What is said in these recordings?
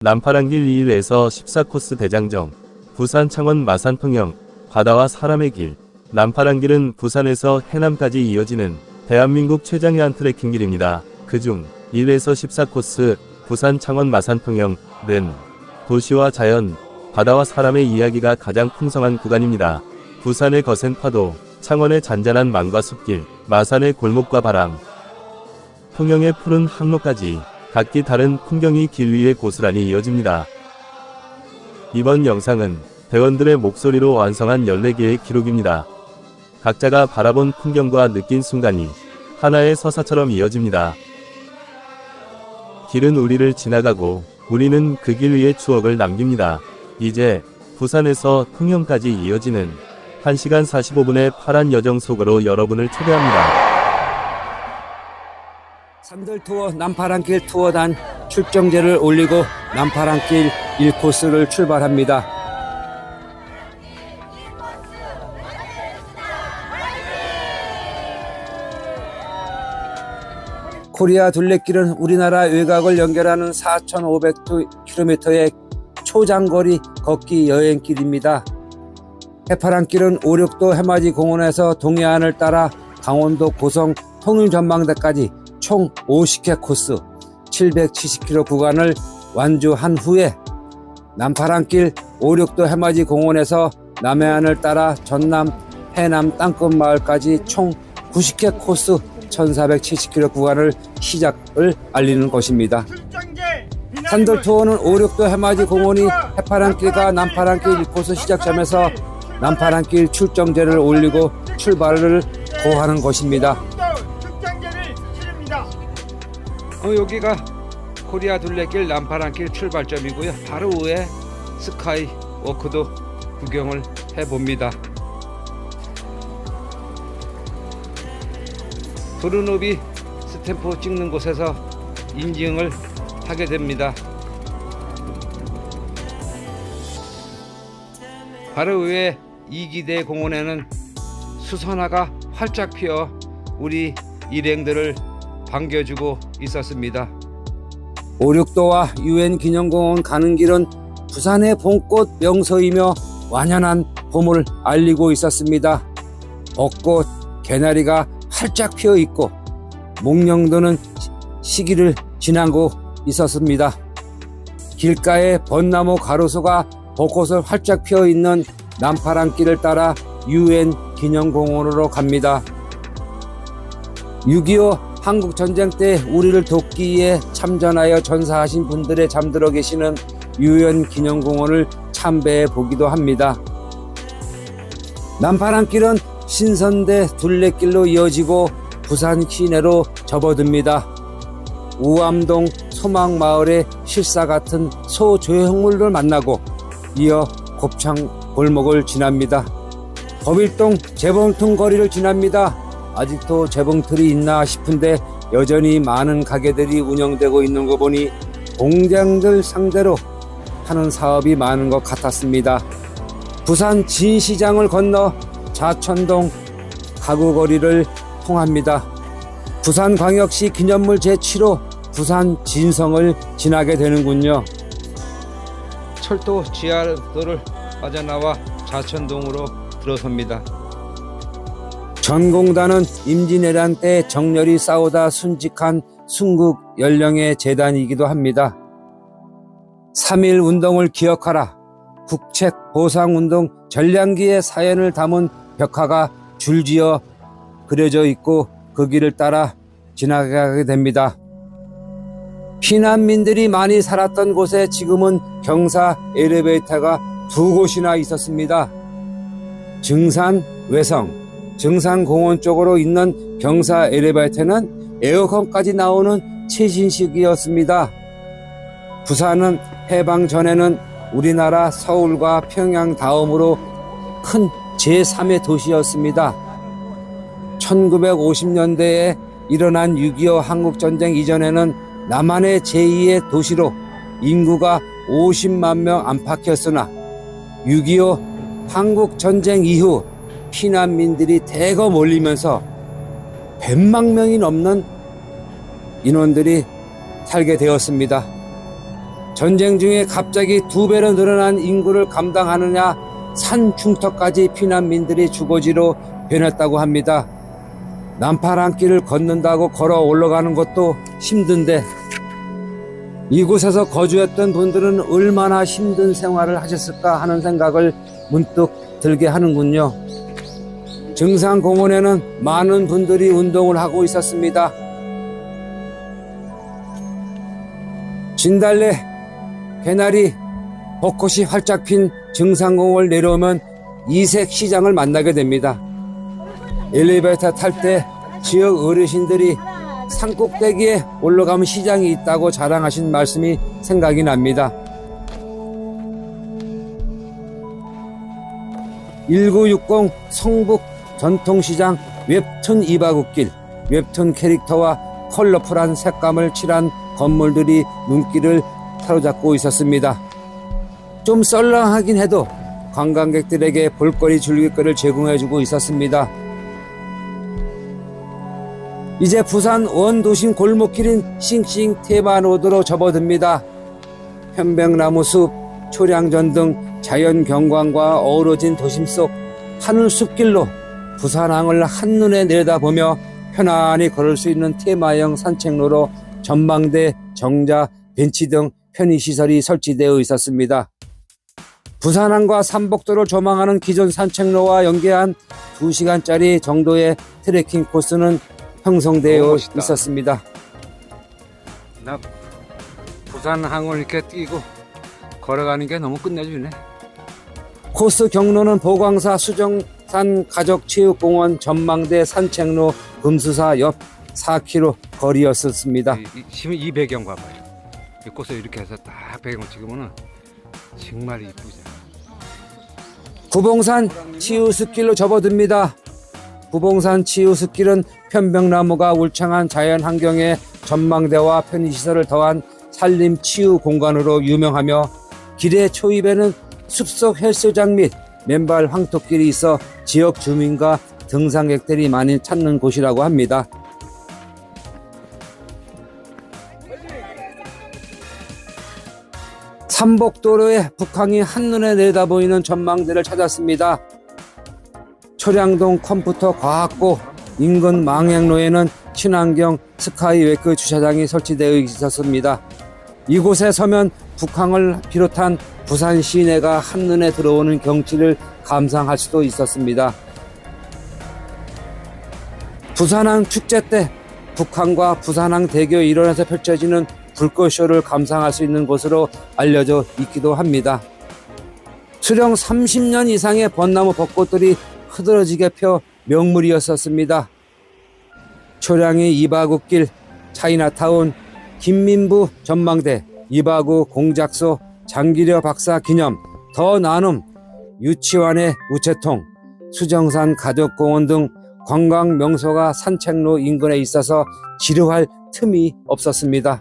남파랑길 2일에서 14코스 대장정, 부산 창원 마산 평영, 바다와 사람의 길. 남파랑길은 부산에서 해남까지 이어지는 대한민국 최장의 트레킹길입니다. 그중 1에서 14코스 부산 창원 마산 평영은 도시와 자연, 바다와 사람의 이야기가 가장 풍성한 구간입니다. 부산의 거센 파도, 창원의 잔잔한 망과 숲길, 마산의 골목과 바람, 평영의 푸른 항로까지 각기 다른 풍경이 길 위에 고스란히 이어집니다. 이번 영상은 대원들의 목소리로 완성한 14개의 기록입니다. 각자가 바라본 풍경과 느낀 순간이 하나의 서사처럼 이어집니다. 길은 우리를 지나가고 우리는 그 길 위에 추억을 남깁니다. 이제 부산에서 평영까지 이어지는 1시간 45분의 파란 여정 속으로 여러분을 초대합니다. 산들투어 남파랑길 투어단 출정제를 올리고 남파랑길 1코스를 출발합니다. 코리아 둘레길은 우리나라 외곽을 연결하는 4,500km의 초장거리 걷기 여행길입니다. 해파랑길은 오륙도 해맞이 공원에서 동해안을 따라 강원도 고성 통일전망대까지 총 50회 코스 770km 구간을 완주한 후에 남파랑길 오륙도 해맞이 공원에서 남해안을 따라 전남 해남 땅끝마을까지 총 90회 코스 1470km 구간을 시작을 알리는 것입니다. 산들투어는 오륙도 해맞이 공원이 해파랑길과 남파랑길 1코스 시작점에서 남파랑길 출정제를 올리고 출발을 고하는 것입니다. 여기가 코리아 둘레길 남파랑길 출발점이고요. 바로 위에 스카이 워크도 구경을 해봅니다. 브루노비 스탬프 찍는 곳에서 인증을 하게 됩니다. 바로 위에 이기대 공원에는 수선화가 활짝 피어 우리 일행들을 반겨주고 있었습니다. 오륙도와 UN 기념공원 가는 길은 부산의 봄꽃 명소이며 완연한 봄을 알리고 있었습니다. 벚꽃, 개나리가 활짝 피어 있고 목련도는 시기를 지나고 있었습니다. 길가에 벚나무 가로수가 벚꽃을 활짝 피어 있는 남파랑길을 따라 UN 기념공원으로 갑니다. 6.25 한국전쟁 때 우리를 돕기 위해 참전하여 전사하신 분들의 잠들어 계시는 UN 기념공원을 참배해 보기도 합니다. 남파랑길은 신선대 둘레길로 이어지고 부산 시내로 접어듭니다. 우암동 소망마을의 실사 같은 소조형물을 만나고 이어 곱창 골목을 지납니다. 거빌동 재봉틀 거리를 지납니다. 아직도 재봉틀이 있나 싶은데 여전히 많은 가게들이 운영되고 있는 거 보니 공장들 상대로 하는 사업이 많은 것 같았습니다. 부산 진시장을 건너 자천동 가구거리를 통합니다. 부산광역시 기념물 제7호 부산 진성을 지나게 되는군요. 철도 지하도를 빠져나와 자천동으로 들어섭니다. 전공단은 임진왜란 때 정렬이 싸우다 순직한 순국 연령의 재단이기도 합니다. 3.1 운동을 기억하라, 국책 보상운동 전량기의 사연을 담은 벽화가 줄지어 그려져 있고 그 길을 따라 지나가게 됩니다. 피난민들이 많이 살았던 곳에 지금은 경사 엘리베이터가 2곳이나 있었습니다. 증산 외성, 증산공원 쪽으로 있는 경사 엘리베이터는 에어컨까지 나오는 최신식이었습니다. 부산은 해방 전에는 우리나라 서울과 평양 다음으로 큰 제3의 도시였습니다. 1950년대에 일어난 6.25 한국전쟁 이전에는 남한의 제2의 도시로 인구가 50만 명 안팎이었으나 6.25 한국전쟁 이후 피난민들이 대거 몰리면서 100만 명이 넘는 인원들이 살게 되었습니다. 전쟁 중에 갑자기 2배로 늘어난 인구를 감당하느냐 산 중턱까지 피난민들이 주거지로 변했다고 합니다. 남파랑길을 걷는다고 걸어 올라가는 것도 힘든데 이곳에서 거주했던 분들은 얼마나 힘든 생활을 하셨을까 하는 생각을 문득 들게 하는군요. 증산공원에는 많은 분들이 운동을 하고 있었습니다. 진달래, 개나리, 벚꽃이 활짝 핀 증산공원을 내려오면 이색 시장을 만나게 됩니다. 엘리베이터 탈 때 지역 어르신들이 산꼭대기에 올라가면 시장이 있다고 자랑하신 말씀이 생각이 납니다. 1960 성북 전통시장 웹툰 이바구길, 웹툰 캐릭터와 컬러풀한 색감을 칠한 건물들이 눈길을 사로잡고 있었습니다. 좀 썰렁하긴 해도 관광객들에게 볼거리 즐길거리를 제공해주고 있었습니다. 이제 부산 원도심 골목길인 싱싱 테마로드로 접어듭니다. 편백나무 숲, 초량전 등 자연 경관과 어우러진 도심 속 하늘 숲길로 부산항을 한눈에 내려다보며 편안히 걸을 수 있는 테마형 산책로로 전망대, 정자, 벤치 등 편의시설이 설치되어 있었습니다. 부산항과 삼복도를 조망하는 기존 산책로와 연계한 2시간짜리 정도의 트레킹 코스는 형성되어 있었습니다. 나 부산항을 이렇게 뛰고 걸어가는 게 너무 끝내주네. 코스 경로는 보광사 수정산 가족체육공원 전망대 산책로 금수사 옆 4km 거리였었습니다. 이 배경 봐봐요. 이 꽃을 이렇게 해서 딱 배경 찍으면은 정말 이쁘죠. 구봉산 치유숲길로 접어듭니다. 구봉산 치유숲길은 편백나무가 울창한 자연 환경에 전망대와 편의시설을 더한 산림 치유 공간으로 유명하며 길의 초입에는 숲속 헬스장 및 맨발 황토길이 있어 지역 주민과 등산객들이 많이 찾는 곳이라고 합니다. 삼복도로의 북항이 한눈에 내다보이는 전망대를 찾았습니다. 초량동 컴퓨터 과학고 인근 망행로에는 친환경 스카이웨크 주차장이 설치되어 있었습니다. 이곳에 서면 북항을 비롯한 부산 시내가 한눈에 들어오는 경치를 감상할 수도 있었습니다. 부산항 축제 때 북항과 부산항 대교 일원에서 펼쳐지는 불꽃쇼를 감상할 수 있는 곳으로 알려져 있기도 합니다. 수령 30년 이상의 벚나무 벚꽃들이 흐드러지게 펴 명물이었었습니다. 초량의 이바구길, 차이나타운, 김민부 전망대, 이바구 공작소, 장기려 박사 기념, 더 나눔, 유치원의 우체통, 수정산 가족공원 등 관광 명소가 산책로 인근에 있어서 지루할 틈이 없었습니다.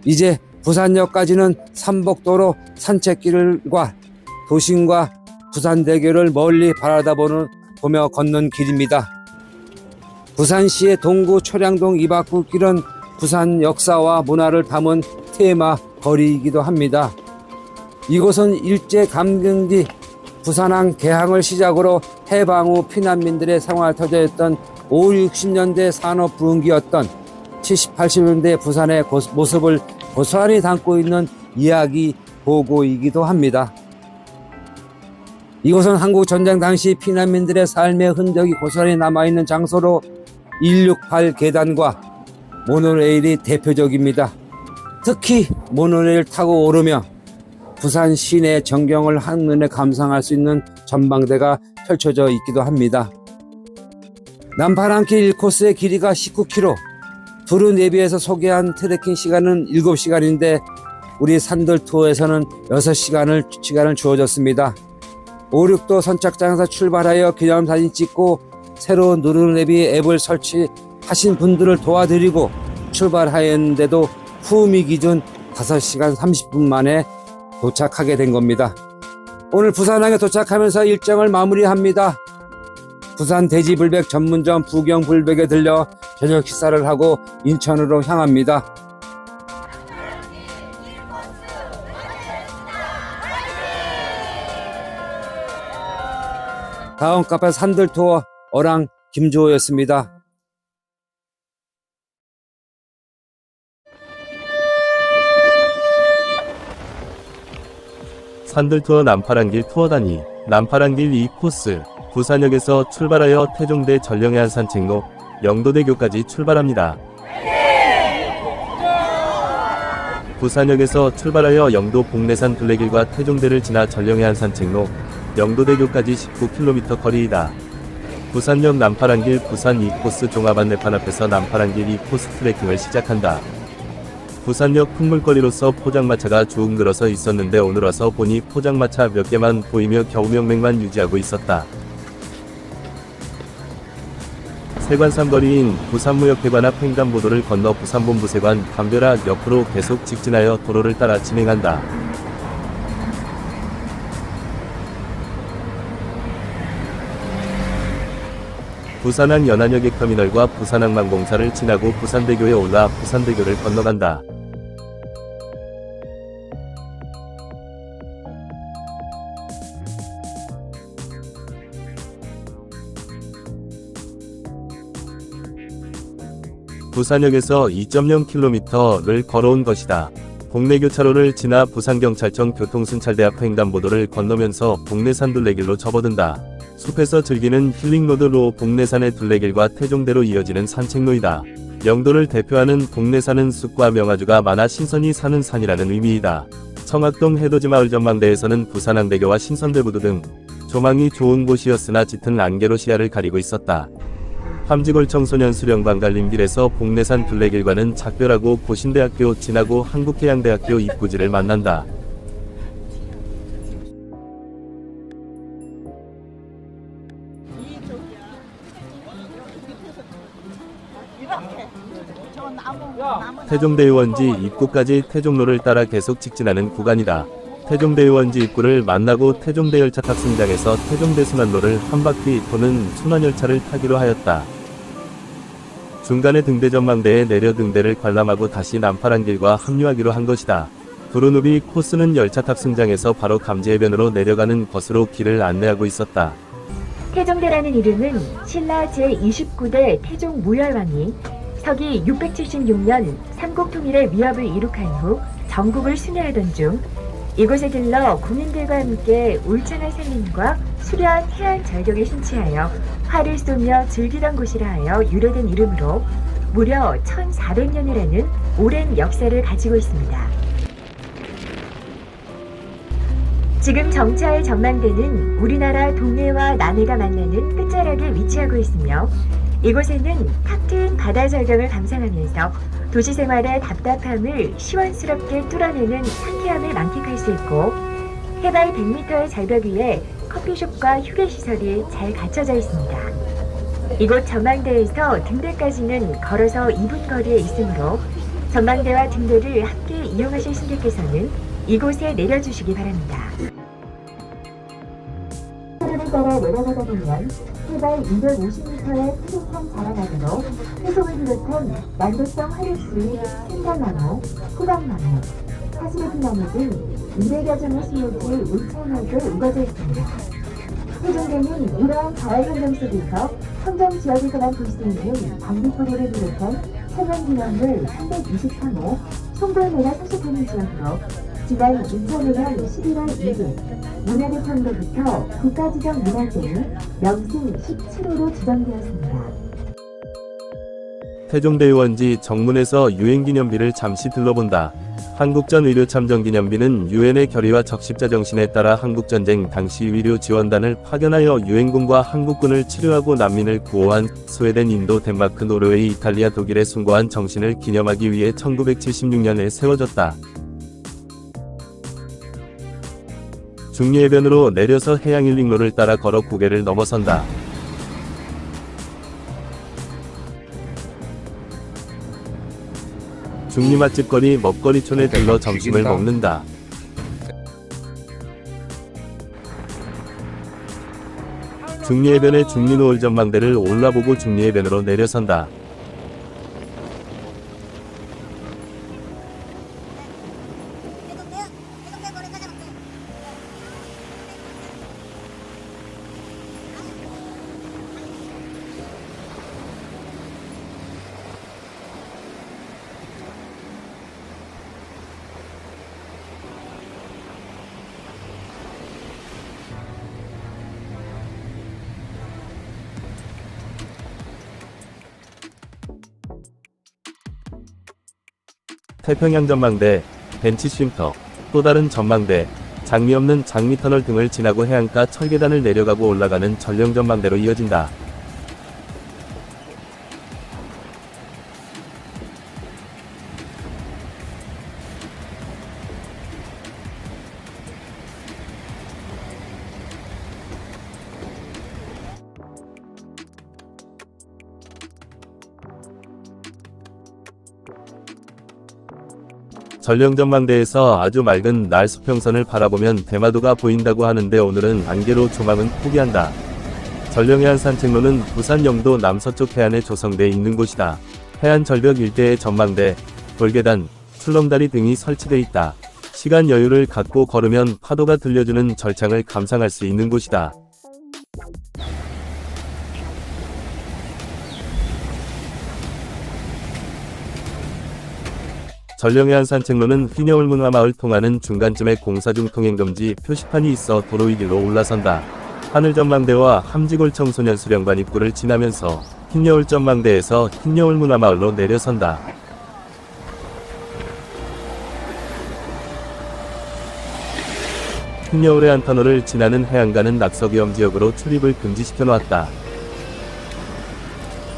이제 부산역까지는 삼복도로 산책길과 도심과 부산대교를 멀리 바라보며 걷는 길입니다. 부산시의 동구 초량동 이바구길은 부산 역사와 문화를 담은 테마 거리이기도 합니다. 이곳은 일제감경기 부산항 개항을 시작으로 해방 후 피난민들의 생활 터전이었던 50, 60년대 산업 부흥기였던 70, 80년대 부산의 모습을 고스란히 담고 있는 이야기 보고이기도 합니다. 이곳은 한국 전쟁 당시 피난민들의 삶의 흔적이 고스란히 남아있는 장소로 168 계단과 모노레일이 대표적입니다. 특히 모노레일 타고 오르며 부산 시내 전경을 한눈에 감상할 수 있는 전망대가 펼쳐져 있기도 합니다. 남파랑길 1코스의 길이가 19km, 두루 내비에서 소개한 트레킹 시간은 7시간인데 우리 산들 투어에서는 6시간을 주어졌습니다. 5, 6도 선착장에서 출발하여 기념사진 찍고 새로운 누르내비 앱을 설치하신 분들을 도와드리고 출발하였는데도 후미 기준 5시간 30분 만에 도착하게 된 겁니다. 오늘 부산항에 도착하면서 일정을 마무리합니다. 부산 돼지불백 전문점 부경불백에 들려 저녁 식사를 하고 인천으로 향합니다. 다음 카페 산들 투어 어랑 김주호였습니다. 산들투어 남파랑길 투어다니 남파랑길 2코스 부산역에서 출발하여 태종대 전령해안 산책로 영도대교까지 출발합니다. 부산역에서 출발하여 영도 복내산 둘레길과 태종대를 지나 전령해안 산책로 영도대교까지 19km 거리이다. 부산역 남파랑길 부산 2코스 종합안내판 앞에서 남파랑길 2코스 트레킹을 시작한다. 부산역 풍물거리로서 포장마차가 주웅들어서 있었는데 오늘 와서 보니 포장마차 몇 개만 보이며 겨우 명맥만 유지하고 있었다. 세관삼거리인 부산무역회관 앞 횡단보도를 건너 부산본부세관 담벼락 옆으로 계속 직진하여 도로를 따라 진행한다. 부산항 연안여객 터미널과 부산항만공사를 지나고 부산대교에 올라 부산대교를 건너간다. 부산역에서 2.0km를 걸어온 것이다. 복내교차로를 지나 부산경찰청 교통순찰대 앞 횡단보도를 건너면서 복내산 둘레길로 접어든다. 숲에서 즐기는 힐링로드로 복내산의 둘레길과 태종대로 이어지는 산책로이다. 영도를 대표하는 복내산은 숲과 명아주가 많아 신선이 사는 산이라는 의미이다. 청학동 해돋이마을 전망대에서는 부산항대교와 신선대부두 등 조망이 좋은 곳이었으나 짙은 안개로 시야를 가리고 있었다. 함지골 청소년 수련관 갈림길에서 복내산 둘레길과는 작별하고 고신대학교 지나고 한국해양대학교 입구지를 만난다. 태종대의원지 입구까지 태종로를 따라 계속 직진하는 구간이다. 태종대의원지 입구를 만나고 태종대 열차 탑승장에서 태종대 순환로를 한 바퀴 도는 순환열차를 타기로 하였다. 중간에 등대 전망대에 내려 등대를 관람하고 다시 남파랑길과 합류하기로 한 것이다. 두루누비 코스는 열차 탑승장에서 바로 감지해변으로 내려가는 것으로 길을 안내하고 있었다. 태종대라는 이름은 신라 제29대 태종 무열왕이 서기 676년 삼국통일의 위협을 이룩한 후 전국을 순회하던 중 이곳에 들러 국민들과 함께 울창한 산림과 수려한 해안 절경에 심취하여 활을 쏘며 즐기던 곳이라 하여 유래된 이름으로 무려 1400년이라는 오랜 역사를 가지고 있습니다. 지금 정차할 전망대는 우리나라 동해와 남해가 만나는 끝자락에 위치하고 있으며 이곳에는 탁 트인 바다 절경을 감상하면서 도시생활의 답답함을 시원스럽게 뚫어내는 상쾌함을 만끽할 수 있고 해발 100m의 절벽 위에 커피숍과 휴게시설이 잘 갖춰져 있습니다. 이곳 전망대에서 등대까지는 걸어서 2분 거리에 있으므로 전망대와 등대를 함께 이용하실 승객께서는 이곳에 내려주시기 바랍니다. 도로를 따라 내려가다 보면 해발 250m의 푸릇한 자라나무로 해송을 비롯한 난도성 화류수인 생강나무, 호박나무, 사시베트나무 등 200여 종의 수목이 울창하게 우거져 있습니다. 태종대는 이러한 자연환경 속에서 청정지역에서만 볼 수 있는 장비포도를 비롯한 천연기념물 323호, 송골매가 서식하는 지역으로 지난 2005년 11월 1일 문화대청로부터 국가지정 문화재인 명승 17호로 지정되었습니다. 태종대의원지 정문에서 유엔기념비를 잠시 둘러본다. 한국전 의료참전기념비는 유엔의 결의와 적십자 정신에 따라 한국전쟁 당시 의료 지원단을 파견하여 유엔군과 한국군을 치료하고 난민을 구호한 스웨덴, 인도, 덴마크, 노르웨이, 이탈리아, 독일에 숭고한 정신을 기념하기 위해 1976년에 세워졌다. 중리해변으로 내려서 해양힐링로를 따라 걸어 고개를 넘어선다. 중리 맛집거리 먹거리촌에 들러 점심을 먹는다. 중리해변의 중리노을 전망대를 올라보고 중리해변으로 내려선다. 태평양 전망대, 벤치 쉼터, 또 다른 전망대, 장미 없는 장미터널 등을 지나고 해안가 철계단을 내려가고 올라가는 전령 전망대로 이어진다. 전령전망대에서 아주 맑은 날 수평선을 바라보면 대마도가 보인다고 하는데 오늘은 안개로 조망은 포기한다. 전령해안 산책로는 부산 영도 남서쪽 해안에 조성돼 있는 곳이다. 해안 절벽 일대의 전망대, 돌계단, 출렁다리 등이 설치돼 있다. 시간 여유를 갖고 걸으면 파도가 들려주는 절창을 감상할 수 있는 곳이다. 전령해안 산책로는 휘녀울 문화마을 통하는 중간쯤에 공사 중 통행금지 표시판이 있어 도로 위길로 올라선다. 하늘전망대와 함지골 청소년 수련관 입구를 지나면서 흰여울 전망대에서 흰여울 문화마을로 내려선다. 흰여울 해안 터널을 지나는 해안가는 낙석위험 지역으로 출입을 금지시켜 놓았다.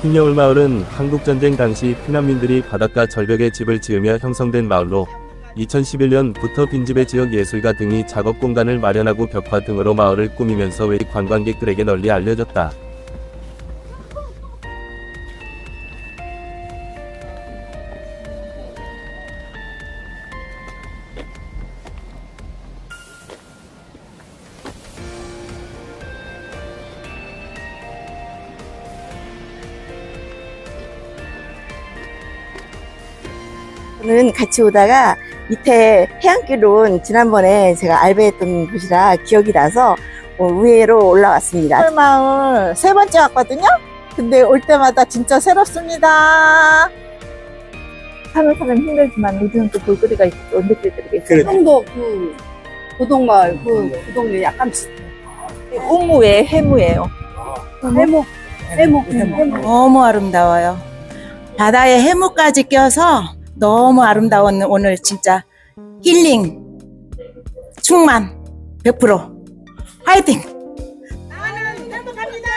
흰여울 마을은 한국전쟁 당시 피난민들이 바닷가 절벽에 집을 지으며 형성된 마을로 2011년부터 빈집의 지역 예술가 등이 작업 공간을 마련하고 벽화 등으로 마을을 꾸미면서 외국 관광객들에게 널리 알려졌다. 저는 같이 오다가 밑에 해안길은 지난번에 제가 알바했던 곳이라 기억이 나서 위로 올라왔습니다. 마을 세 번째 왔거든요. 근데 올 때마다 진짜 새롭습니다. 사는 사람 힘들지만 우리는 또 볼거리가 있고 느낄거리가 있어요. 형도 그 고동마을 그 동네 약간 비슷해. 우무에 해무예요. 해무. 너무 아름다워요. 바다에 해무까지 껴서 너무 아름다운 오늘 진짜 힐링 충만 100% 화이팅! 나는 행복합니다.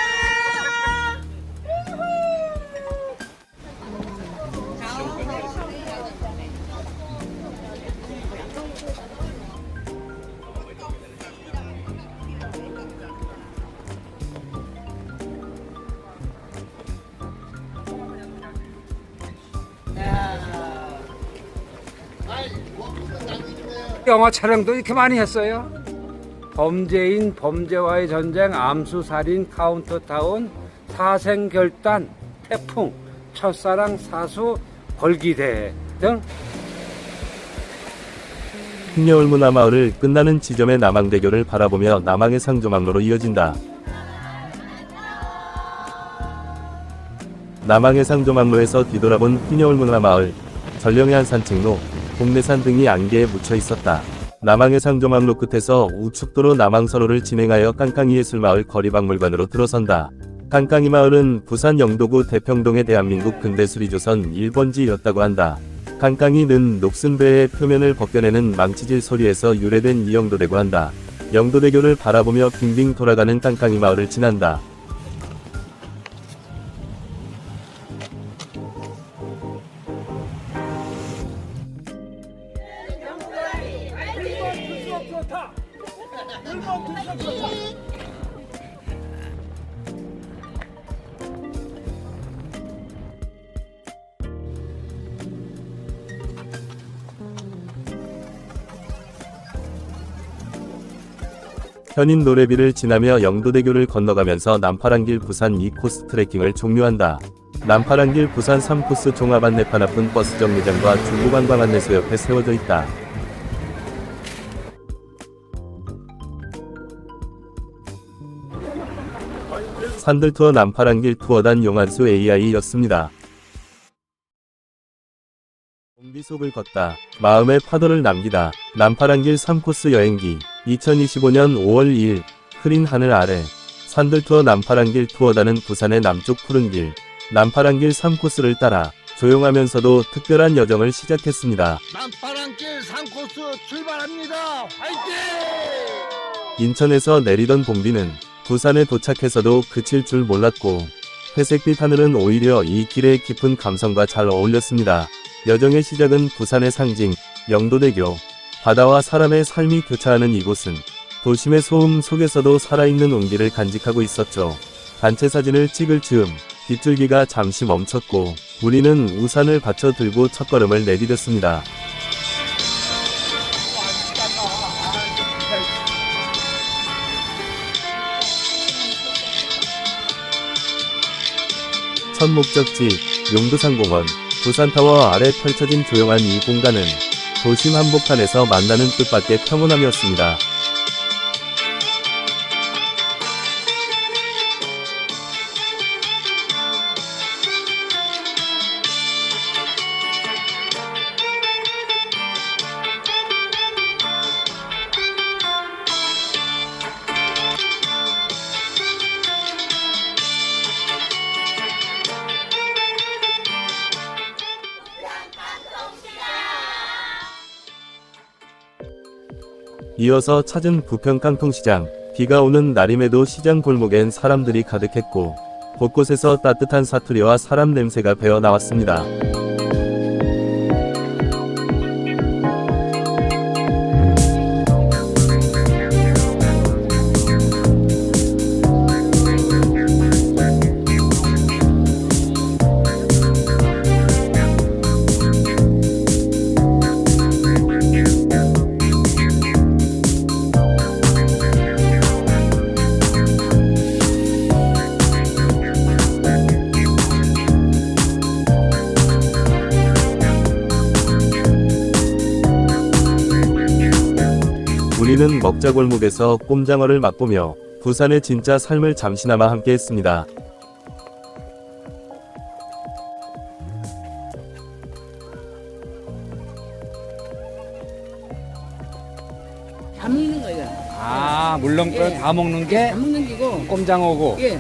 영화 촬영도 이렇게 많이 했어요. 범죄인, 범죄와의 전쟁, 암수살인, 카운터타운, 사생결단, 태풍, 첫사랑, 사수, 벌기대 등. 흰여울 문화마을을 끝나는 지점의 남항대교를 바라보며 남항의 상조망로로 이어진다. 남항의 상조망로에서 뒤돌아본 흰여울 문화마을, 전령해안 산책로, 동래산 등이 안개에 묻혀 있었다. 남항의 상조망로 끝에서 우측도로 남항선로를 진행하여 깡깡이예술마을 거리박물관으로 들어선다. 깡깡이 마을은 부산 영도구 대평동의 대한민국 근대 수리조선 1번지였다고 한다. 깡깡이는 녹슨 배의 표면을 벗겨내는 망치질 소리에서 유래된 이영도대고 한다. 영도대교를 바라보며 빙빙 돌아가는 깡깡이 마을을 지난다. 현인 노래비를 지나며 영도대교를 건너가면서 남파랑길 부산 2코스 트레킹을 종료한다. 남파랑길 부산 3코스 종합 안내판 앞은 버스 정류장과 중부관광 안내소 옆에 세워져 있다. 산들투어 남파랑길 투어단 용한수 AI였습니다. 공기 속을 걷다. 마음의 파도를 남기다. 남파랑길 3코스 여행기 2025년 5월 2일 흐린 하늘 아래 산들투어 남파랑길 투어단은 부산의 남쪽 푸른 길 남파랑길 3코스를 따라 조용하면서도 특별한 여정을 시작했습니다. 남파랑길 3코스 출발합니다. 화이팅! 인천에서 내리던 봉비는 부산에 도착해서도 그칠 줄 몰랐고 회색빛 하늘은 오히려 이 길의 깊은 감성과 잘 어울렸습니다. 여정의 시작은 부산의 상징 영도대교. 바다와 사람의 삶이 교차하는 이곳은 도심의 소음 속에서도 살아있는 온기를 간직하고 있었죠. 단체 사진을 찍을 즈음 빗줄기가 잠시 멈췄고 우리는 우산을 받쳐 들고 첫걸음을 내디뎠습니다. 첫 목적지 용두산공원. 부산타워 아래 펼쳐진 조용한 이 공간은 도심 한복판에서 만나는 뜻밖의 평온함이었습니다. 이어서 찾은 부평 깡통시장. 비가 오는 날임에도 시장 골목엔 사람들이 가득했고 곳곳에서 따뜻한 사투리와 사람 냄새가 배어 나왔습니다. 우리는 먹자골목에서 꼼장어를 맛보며 부산의 진짜 삶을 잠시나마 함께했습니다. 다 먹는 거예요. 아, 물렁뼈 다 먹는 게 다 먹는 기고. 꼼장어고 예.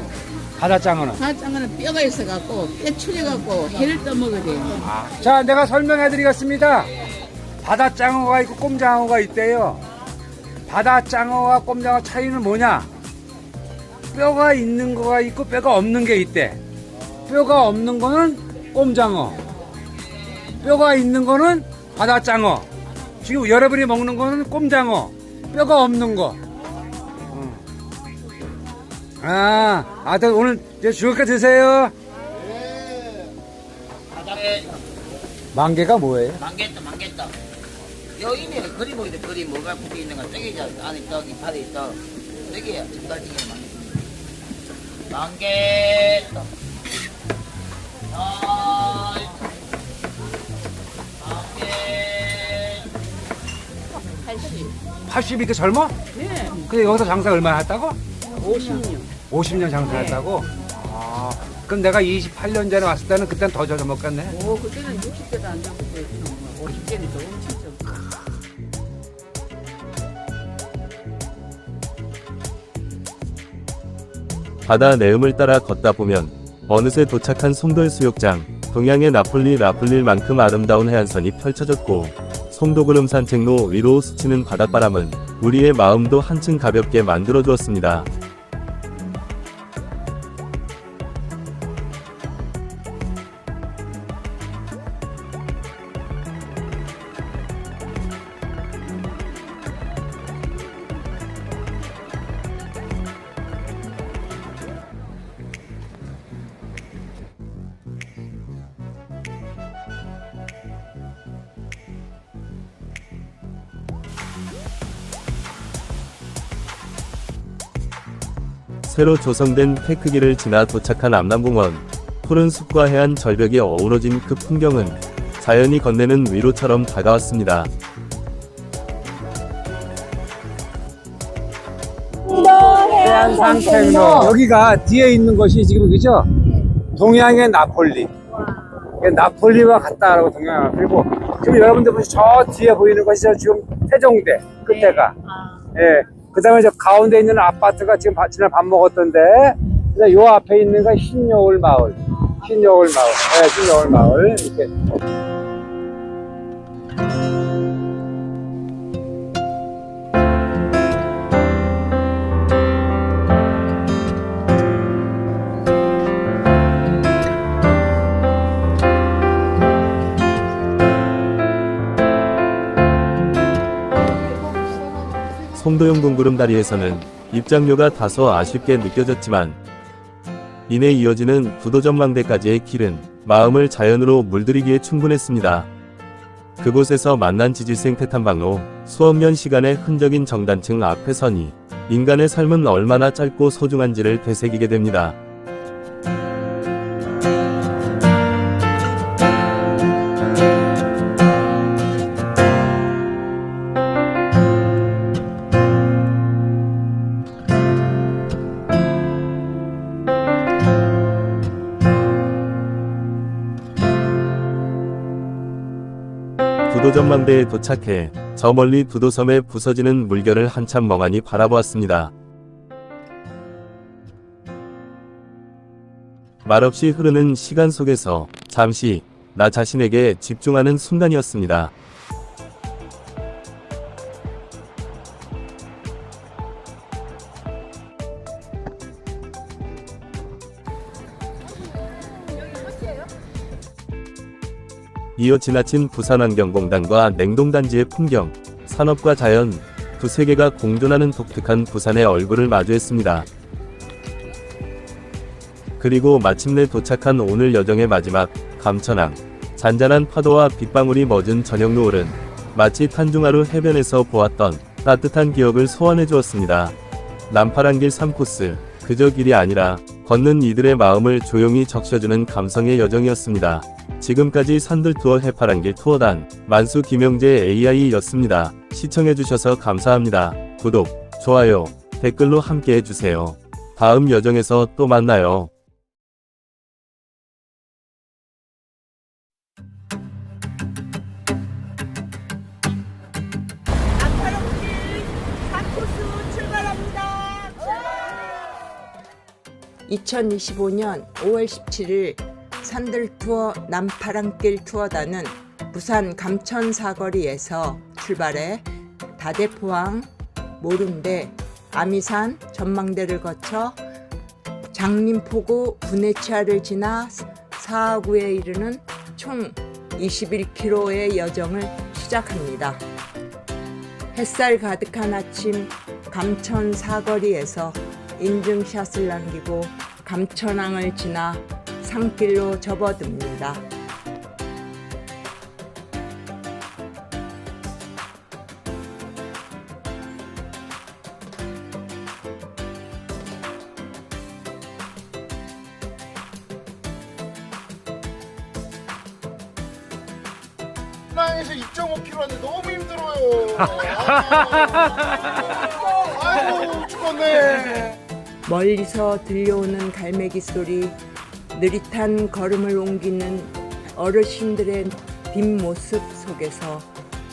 바다장어는. 바닷장어는 뼈가 있어갖고 뼈 추려갖고 해를 떠먹어야 돼요. 자, 내가 설명해 드리겠습니다. 바다장어가 있고 꼼장어가 있대요. 바다장어와 꼼장어 차이는 뭐냐? 뼈가 있는 거가 있고 뼈가 없는 게 있대. 뼈가 없는 거는 꼼장어, 뼈가 있는 거는 바다장어. 지금 여러분이 먹는 거는 꼼장어, 뼈가 없는 거. 오늘 이제 즐겁게 드세요. 만개가 뭐예요? 망겠다. 여인에 그림 보이는데 그림 뭐가 붙어 있는 거 저기 안에 저기 팔에 있어. 저기 젓갈찌개 망겠다. 망겠. 80 이렇게 젊어? 예. 근데 여기서 장사 얼마나 했다고? 50년. 50년 장사했다고? 그럼 내가 28년 전에 왔을 때는 그땐 더 젊었겠네. 오, 그때는 60대도 안 되고 50대는 더 엄청 적. 바다 내음을 따라 걷다 보면 어느새 도착한 송돌수욕장. 동양의 라풀릴만큼 아름다운 해안선이 펼쳐졌고 송도구름 산책로 위로 스치는 바닷바람은 우리의 마음도 한층 가볍게 만들어 주었습니다. 새로 조성된 테크길을 지나 도착한 암남공원. 푸른 숲과 해안 절벽이 어우러진 그 풍경은 자연이 건네는 위로처럼 다가왔습니다. 해안상태로 여기가 뒤에 있는 것이 지금 그죠? 동양의 나폴리. 나폴리와 같다라고 동양을 그리고 지금 여러분들 보시 저 뒤에 보이는 것이 지금 태종대 끝에가. 예. 그 다음에 저 가운데 있는 아파트가 지금 지난 밥 먹었던데, 요 앞에 있는 건 흰여울 마을. 신여울 마을, 네, 신여울 마을 이렇게. 송도용 궁구름다리에서는 입장료가 다소 아쉽게 느껴졌지만 이내 이어지는 부도전망대까지의 길은 마음을 자연으로 물들이기에 충분했습니다. 그곳에서 만난 지질생 태탄방로, 수억 년 시간의 흔적인 정단층 앞에 서니 인간의 삶은 얼마나 짧고 소중한지를 되새기게 됩니다. 부도전망대에 도착해 저 멀리 부도섬에 부서지는 물결을 한참 멍하니 바라보았습니다. 말없이 흐르는 시간 속에서 잠시 나 자신에게 집중하는 순간이었습니다. 이어 지나친 부산환경공단과 냉동단지의 풍경, 산업과 자연, 두 세계가 공존하는 독특한 부산의 얼굴을 마주했습니다. 그리고 마침내 도착한 오늘 여정의 마지막, 감천항. 잔잔한 파도와 빗방울이 멎은 저녁 노을은 마치 탄중하루 해변에서 보았던 따뜻한 기억을 소환해 주었습니다. 남파랑길 3코스, 그저 길이 아니라 걷는 이들의 마음을 조용히 적셔주는 감성의 여정이었습니다. 지금까지 산들투어 해파랑길 투어단 만수 김영재 AI였습니다. 시청해주셔서 감사합니다. 구독, 좋아요, 댓글로 함께해주세요. 다음 여정에서 또 만나요. 남파랑길 3코스 출발합니다. 2025년 5월 17일 산들투어 남파랑길 투어단은 부산 감천 사거리에서 출발해 다대포항, 모룬대, 아미산, 전망대를 거쳐 장림포구 분해치아를 지나 사하구에 이르는 총 21km의 여정을 시작합니다. 햇살 가득한 아침 감천 사거리에서 인증샷을 남기고 감천항을 지나 산길로 접어듭니다. 에서 2.5km 하는데 너무 힘들어요. 아이고 죽겠네. 멀리서 들려오는 갈매기 소리, 느릿한 걸음을 옮기는 어르신들의 뒷모습 속에서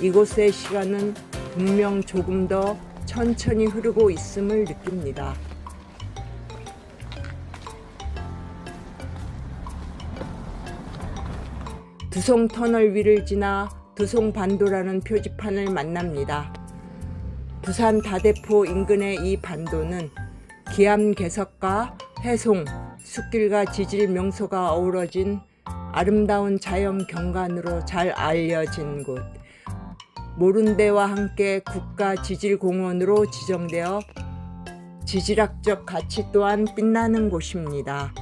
이곳의 시간은 분명 조금 더 천천히 흐르고 있음을 느낍니다. 두송터널 위를 지나 두송반도라는 표지판을 만납니다. 부산 다대포 인근의 이 반도는 기암괴석과 해송, 숲길과 지질 명소가 어우러진 아름다운 자연 경관으로 잘 알려진 곳. 모룬대와 함께 국가지질공원으로 지정되어 지질학적 가치 또한 빛나는 곳입니다.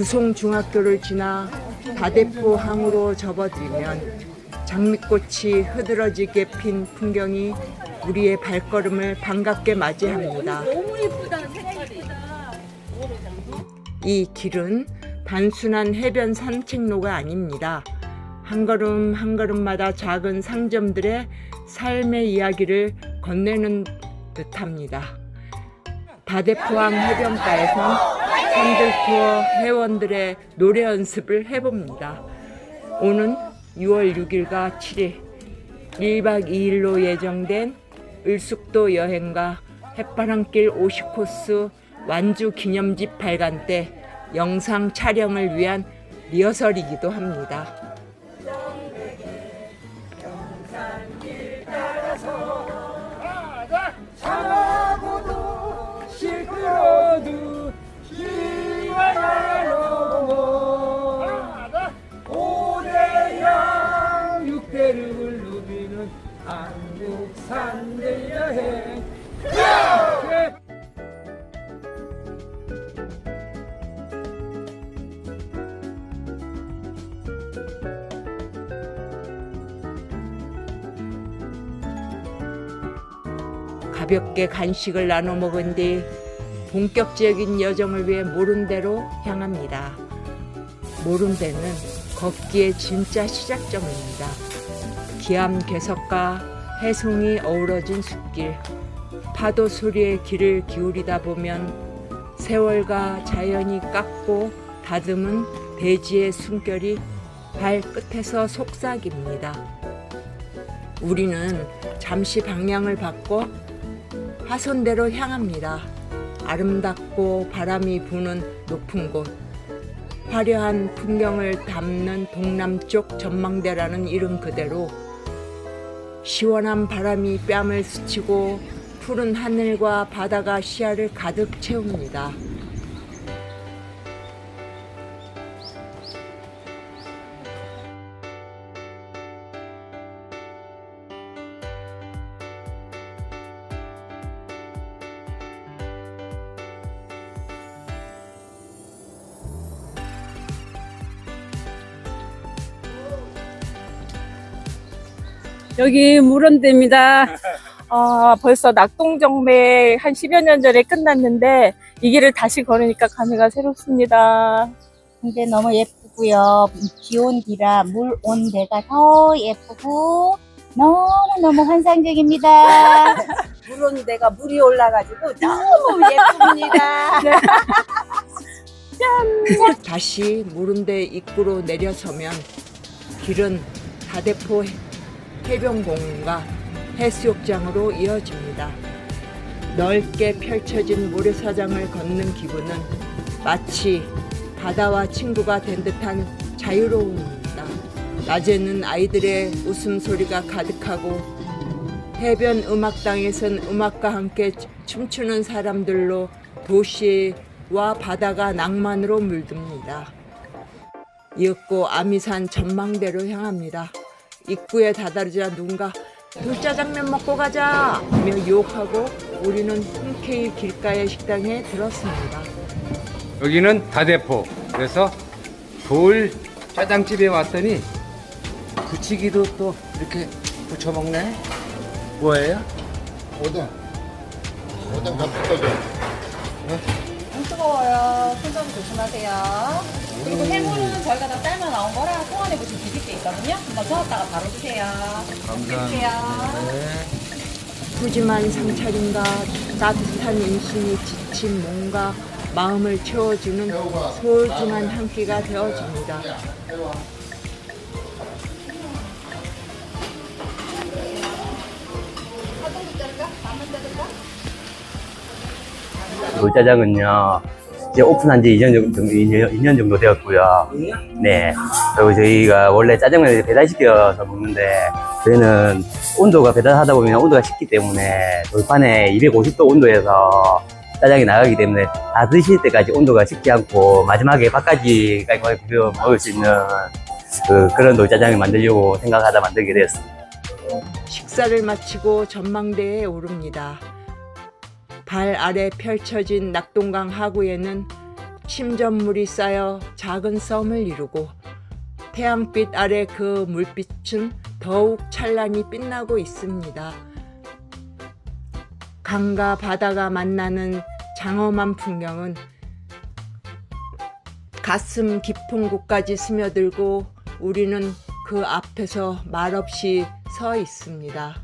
두송중학교를 지나 다대포항으로 접어들면 장미꽃이 흐드러지게 핀 풍경이 우리의 발걸음을 반갑게 맞이합니다. 너무 예쁘다 색깔이. 이 길은 단순한 해변 산책로가 아닙니다. 한 걸음 한 걸음마다 작은 상점들의 삶의 이야기를 건네는 듯합니다. 다대포항 해변가에선 산들 투어 회원들의 노래 연습을 해봅니다. 오는 6월 6일과 7일 1박 2일로 예정된 을숙도 여행과 햇바람길 50코스 완주 기념집 발간 때 영상 촬영을 위한 리허설이기도 합니다. 가볍게 간식을 나눠 먹은 뒤 본격적인 여정을 위해 모른대로 향합니다. 모른대는 걷기의 진짜 시작점입니다. 기암괴석과 해송이 어우러진 숲길, 파도 소리에 귀를 기울이다 보면 세월과 자연이 깎고 다듬은 대지의 숨결이 발끝에서 속삭입니다. 우리는 잠시 방향을 바꿔 화선대로 향합니다. 아름답고 바람이 부는 높은 곳, 화려한 풍경을 담는 동남쪽 전망대라는 이름 그대로 시원한 바람이 뺨을 스치고 푸른 하늘과 바다가 시야를 가득 채웁니다. 여기 무런대입니다. 벌써 낙동정맥 한 10여 년 전에 끝났는데 이 길을 다시 걸으니까 감회가 새롭습니다. 근데 너무 예쁘고요. 비 온 뒤라 물 온 데가 더 예쁘고 너무너무 환상적입니다. 물 온 데가 물이 올라가지고 너무 예쁩니다. 네. 다시 모른대 입구로 내려서면 길은 다대포 해변공원과 해수욕장으로 이어집니다. 넓게 펼쳐진 모래사장을 걷는 기분은 마치 바다와 친구가 된 듯한 자유로움입니다. 낮에는 아이들의 웃음소리가 가득하고 해변 음악당에선 음악과 함께 춤추는 사람들로 도시와 바다가 낭만으로 물듭니다. 이윽고 아미산 전망대로 향합니다. 입구에 다다르자 누군가 돌짜장면 먹고 가자 하며 유혹하고 우리는 흔쾌히 길가의 식당에 들었습니다. 여기는 다대포. 그래서 돌 짜장집에 왔더니 부치기도 또 이렇게 부쳐 먹네. 뭐예요? 오뎅 잡수 거죠. 안 뜨거워요. 손잡이 조심하세요. 그리고 해물은 저희가 다 삶아 나온 거라 소안에 보시면 비비게 있거든요. 한번 저었다가 바로 드세요. 감사합니다. 푸짐한 상차림과 따뜻한 인심이 지친 몸과 마음을 채워주는 소중한 한 끼가 되어집니다. 돌짜장은요 이제 오픈한 지 2년 정도 되었고요. 네. 그리고 저희가 원래 짜장면을 배달시켜서 먹는데 저희는 온도가 배달하다 보면 온도가 식기 때문에 돌판에 250도 온도에서 짜장이 나가기 때문에 다 드실 때까지 온도가 식지 않고 마지막에 밥까지 깔끔하게 비벼 먹을 수 있는 그런 돌짜장을 만들려고 생각하다 만들게 되었습니다. 식사를 마치고 전망대에 오릅니다. 발 아래 펼쳐진 낙동강 하구에는 침전물이 쌓여 작은 썸을 이루고 태양빛 아래 그 물빛은 더욱 찬란히 빛나고 있습니다. 강과 바다가 만나는 장엄한 풍경은 가슴 깊은 곳까지 스며들고 우리는 그 앞에서 말없이 서 있습니다.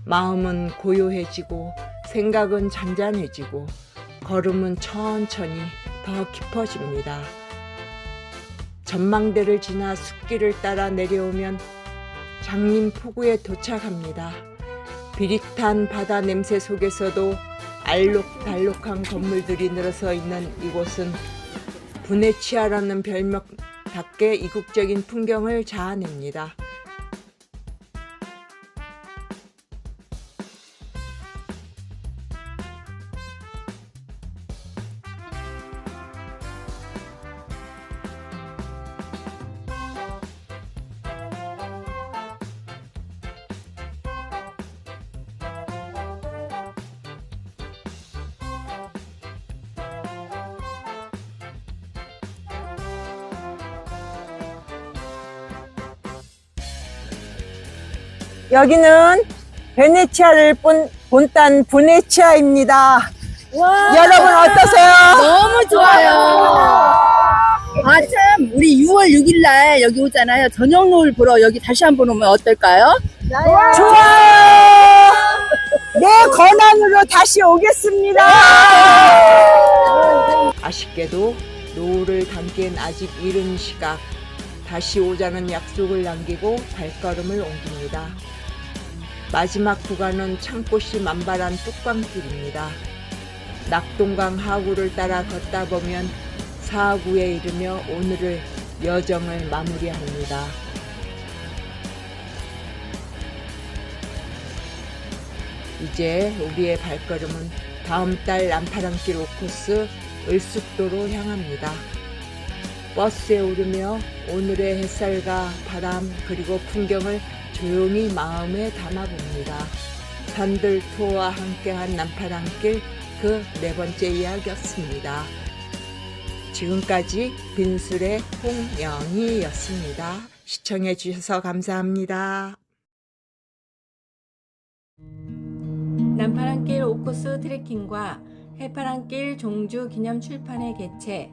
마음은 고요해지고 생각은 잔잔해지고 걸음은 천천히 더 깊어집니다. 전망대를 지나 숲길을 따라 내려오면 장림포구에 도착합니다. 비릿한 바다 냄새 속에서도 알록달록한 건물들이 늘어서 있는 이곳은 부네치아라는 별명답게 이국적인 풍경을 자아냅니다. 여기는 베네치아를 본딴 부네치아입니다. 여러분 어떠세요? 너무 좋아요. 아, 참, 우리 6월 6일 날 여기 오잖아요. 저녁 노을 보러 여기 다시 한번 오면 어떨까요? 좋아요. 내 권한으로 다시 오겠습니다. 아쉽게도 노을을 담기엔 아직 이른 시각, 다시 오자는 약속을 남기고 발걸음을 옮깁니다. 마지막 구간은 창꽃이 만발한 뚝방길입니다. 낙동강 하구를 따라 걷다 보면 사하구에 이르며 오늘의 여정을 마무리합니다. 이제 우리의 발걸음은 다음 달 남파랑길 5코스 을숙도로 향합니다. 버스에 오르며 오늘의 햇살과 바람 그리고 풍경을 조용히 마음에 담아봅니다. 산들 투어와 함께한 남파랑길 그 4번째 이야기였습니다. 지금까지 빈술의 홍영희였습니다. 시청해 주셔서 감사합니다. 남파랑길 5코스 트레킹과 해파랑길 종주 기념 출판회 개최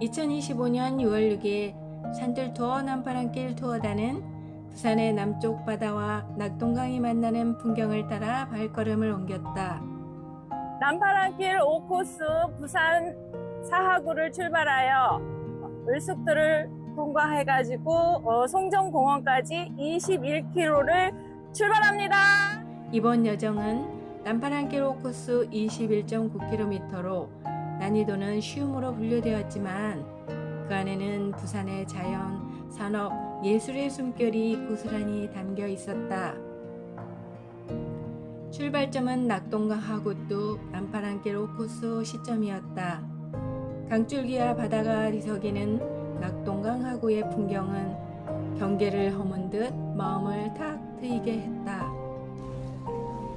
2025년 6월 6일 산들 투어 남파랑길 투어단은 부산의 남쪽 바다와 낙동강이 만나는 풍경을 따라 발걸음을 옮겼다. 남파랑길 5코스 부산 사하구를 출발하여 을숙도를 통과해가지고 송정공원까지 21km를 출발합니다. 이번 여정은 남파랑길 5코스 21.9km로 난이도는 쉬움으로 분류되었지만 그 안에는 부산의 자연, 산업, 예술의 숨결이 고스란히 담겨 있었다. 출발점은 낙동강 하구도 남파랑길 5코스 시점이었다. 강줄기와 바다가 뒤섞이는 낙동강 하구의 풍경은 경계를 허문 듯 마음을 탁 트이게 했다.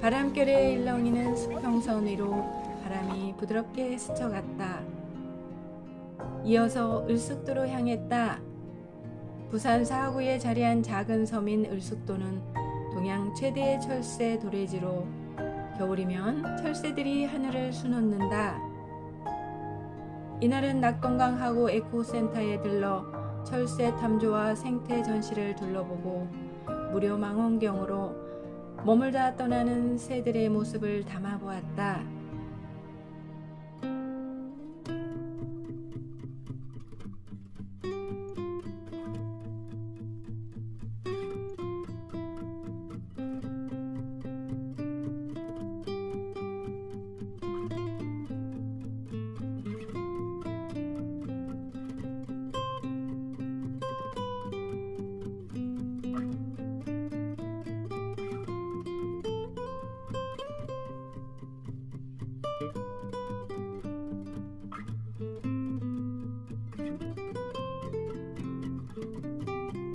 바람결에 일렁이는 수평선 위로 바람이 부드럽게 스쳐갔다. 이어서 을숙도로 향했다. 부산 사하구에 자리한 작은 섬인 을숙도는 동양 최대의 철새 도래지로 겨울이면 철새들이 하늘을 수놓는다. 이날은 낙동강 하구 에코센터에 들러 철새 탐조와 생태 전시를 둘러보고 무료 망원경으로 머물다 떠나는 새들의 모습을 담아보았다.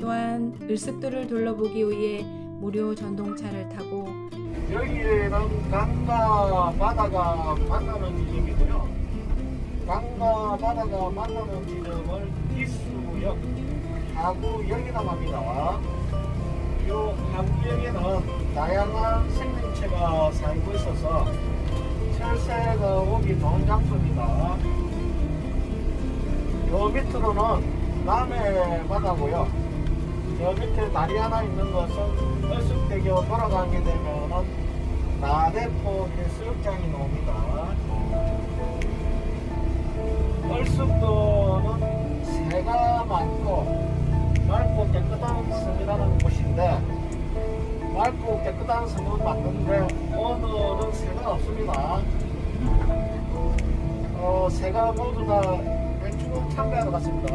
또한 을숙도를 둘러보기 위해 무료 전동차를 타고 여기는 강과 바다가 만나는 지점이고요. 강과 바다가 만나는 지점을 기수역 하구역이라고 합니다. 이 하구역에는 다양한 생명체가 살고 있어서 철새가 오기 좋은 장소입니다. 요 밑으로는 남해 바다고요. 저 밑에 다리 하나 있는 것은 을숙대교 돌아가게 되면은 나대포 해수욕장이 나옵니다. 얼숙도는 새가 많고 맑고 깨끗한 섬이라는 곳인데, 맑고 깨끗한 섬은 맞는데 오늘은 새가 없습니다. 새가 모두 다 맥주 참배하러 갔습니다.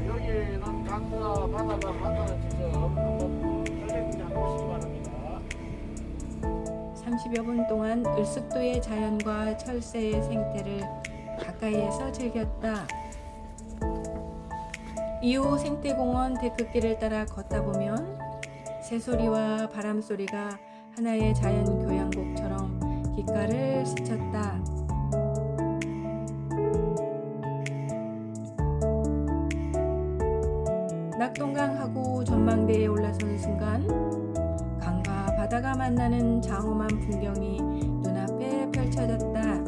여기는 강과 바다가 만나는 지점 한번 트레킹 한번 보시기 바랍니다. 30여 분 동안 을숙도의 자연과 철새의 생태를 가까이에서 즐겼다. 이후 생태공원 데크길을 따라 걷다 보면 새소리와 바람소리가 하나의 자연 교향곡처럼 귓가를 스쳤다. 낙동강하고 전망대에 올라선 순간 강과 바다가 만나는 장엄한 풍경이 눈앞에 펼쳐졌다.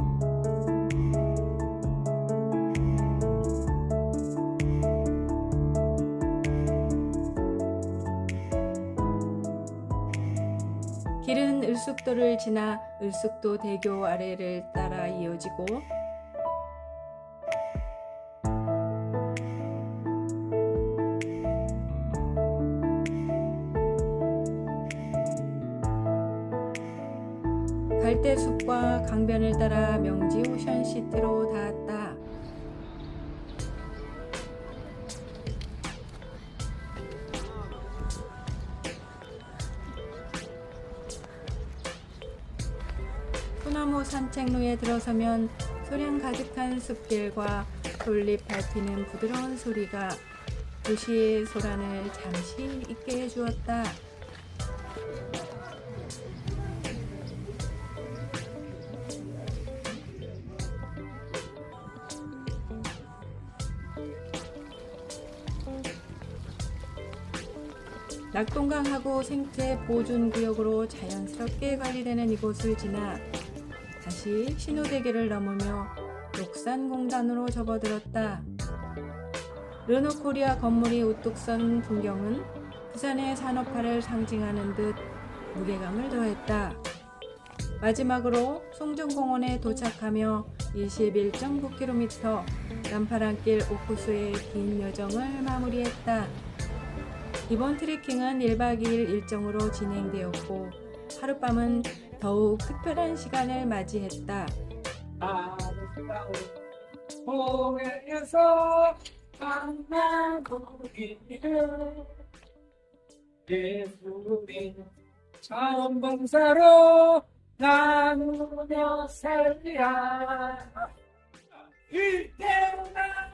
길은 을숙도를 지나 을숙도 대교 아래를 따라 이어지고 갈대숲과 강변을 따라 명지 오션시티로 닿았다. 소나무 산책로에 들어서면 소량 가득한 숲길과 솔잎 밟히는 부드러운 소리가 도시의 소란을 잠시 잊게 해주었다. 낙동강하고 생태 보존구역으로 자연스럽게 관리되는 이곳을 지나 다시 신호대교를 넘으며 녹산공단으로 접어들었다. 르노코리아 건물이 우뚝 선 풍경은 부산의 산업화를 상징하는 듯 무게감을 더했다. 마지막으로 송정공원에 도착하며 21.9km 남파랑길 옥구수의 긴 여정을 마무리했다. 이번 트레킹은 1박 2일 일정으로 진행되었고 하룻밤은 더욱 특별한 시간을 맞이했다. 홍해에서 만나고 있는 예수님 자원봉사로 나누며 살리라. 이때나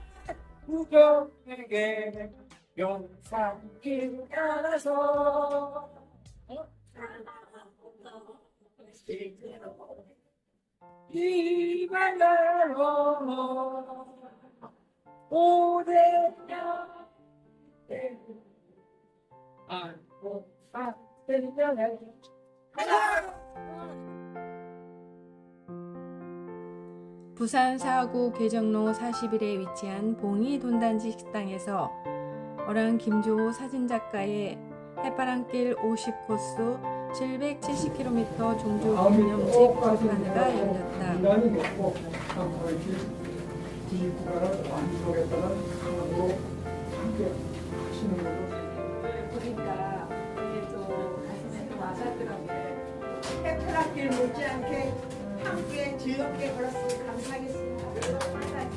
우정에게 영산길 따라서 이발로 오래냐 안고 사들려내 부산 사하구 괴정로 41에 위치한 봉이 돈단지 식당에서 어랑 김조호 사진작가의 해바람길 50코스 770km 종주 기념식 출판회가 열렸다. 보니까 또 가슴에 또 와닿더라고요. 해바람길 못지않게 함께 즐겁게 걸었으니 감사하겠습니다. 끝까지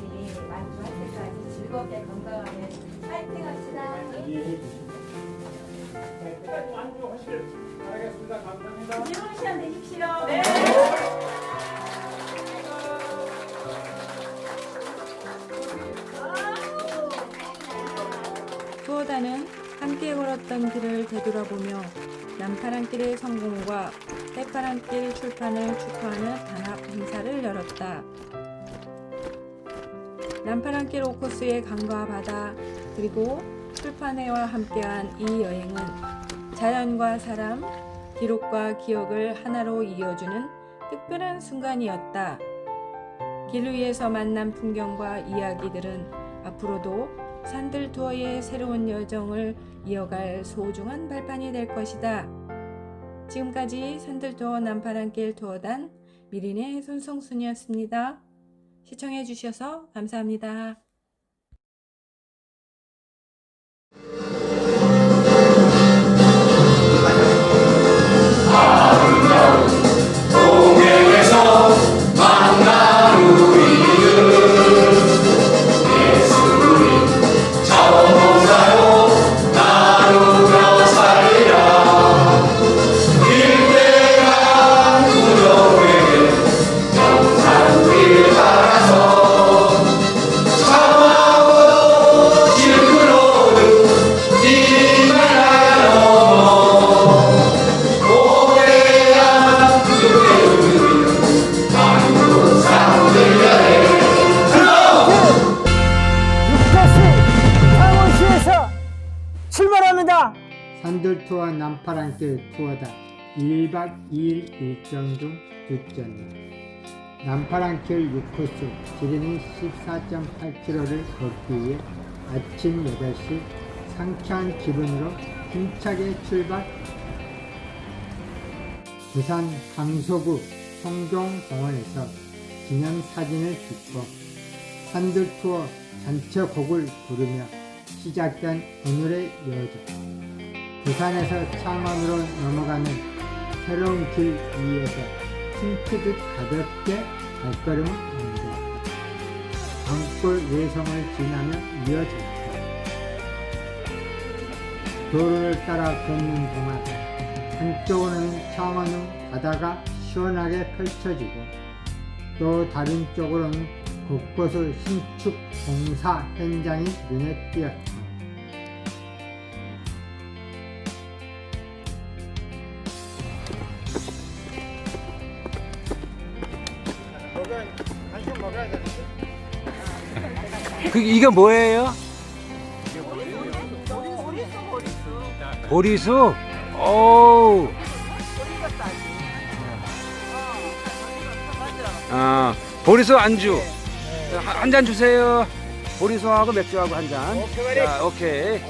만족할 때까지 즐겁게 건강하게 파이팅 합시다. 끝까지 만족하시길 바라겠습니다. 감사합니다. 좋은 시간 되십시오. 네. 투어단은 함께 걸었던 길을 되돌아보며 남파랑길의 성공과 해파랑길 출판을 축하하는 단합 행사를 열었다. 남파랑길 5코스의 강과 바다 그리고 출판회와 함께한 이 여행은 자연과 사람, 기록과 기억을 하나로 이어주는 특별한 순간이었다. 길 위에서 만난 풍경과 이야기들은 앞으로도 산들 투어의 새로운 여정을 이어갈 소중한 발판이 될 것이다. 지금까지 산들투어 남파랑길 투어단 미린의 손송순이었습니다. 시청해주셔서 감사합니다. 산들투어 남파랑길 투어단 1박 2일 일정 중 두전날 남파랑길 6코스 지름이 14.8km를 걷기 위해 아침 8시 상쾌한 기분으로 힘차게 출발. 부산 강서구 송정공원에서 기념사진을 찍고 산들투어 전체 곡을 부르며 시작된 오늘의 여정. 부산에서 창원으로 넘어가는 새로운 길 위에서 숨기듯 가볍게 발걸음을 옮겼다. 강골 외성을 지나며 이어졌다. 도로를 따라 걷는 동안 한쪽으로는 창원의 바다가 시원하게 펼쳐지고 또 다른 쪽으로는 곳곳의 신축 공사 현장이 눈에 띄었다. 이게 뭐예요? 보리수? 오우. 보리수 안주. 한 잔 주세요. 보리수하고 맥주하고 한 잔. 자, 오케이.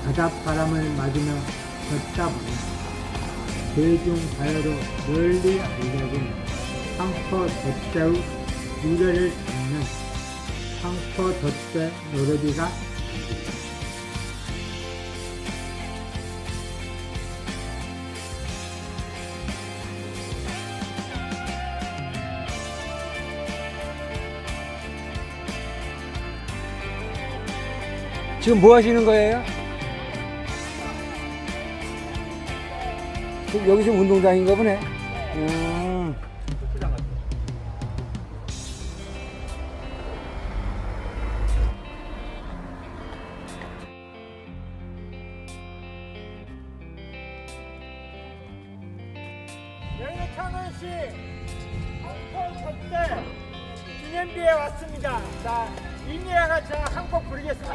바닷바람을 맞으며 걷다 보니 대중가요로 널리 알려진 황포 돛대의 유래를 담는 황포 돛대 노래비가 지금 뭐 하시는 거예요? 여기 지금 운동장인가 보네. 여기는 창원시 황포 돛대 기념비에 왔습니다. 자, 인이와 같이 한 곡 부르겠습니다.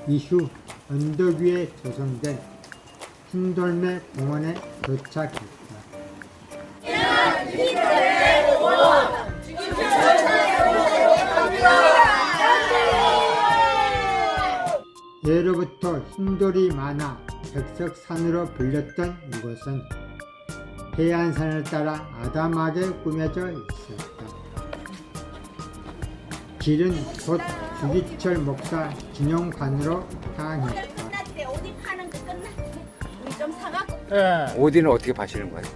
이후 언덕 위에 조성된 흰돌매 공원에 도착했다. 예로부터 흰돌이 많아 백석산으로 불렸던 이곳은 해안산을 따라 아담하게 꾸며져 있었다. 길은 곧 주기철 목사 기념관으로 향했다. 어디 파는 거 끝났대. 우리 좀 사갖고. 오디는 어떻게 파시는 거예요?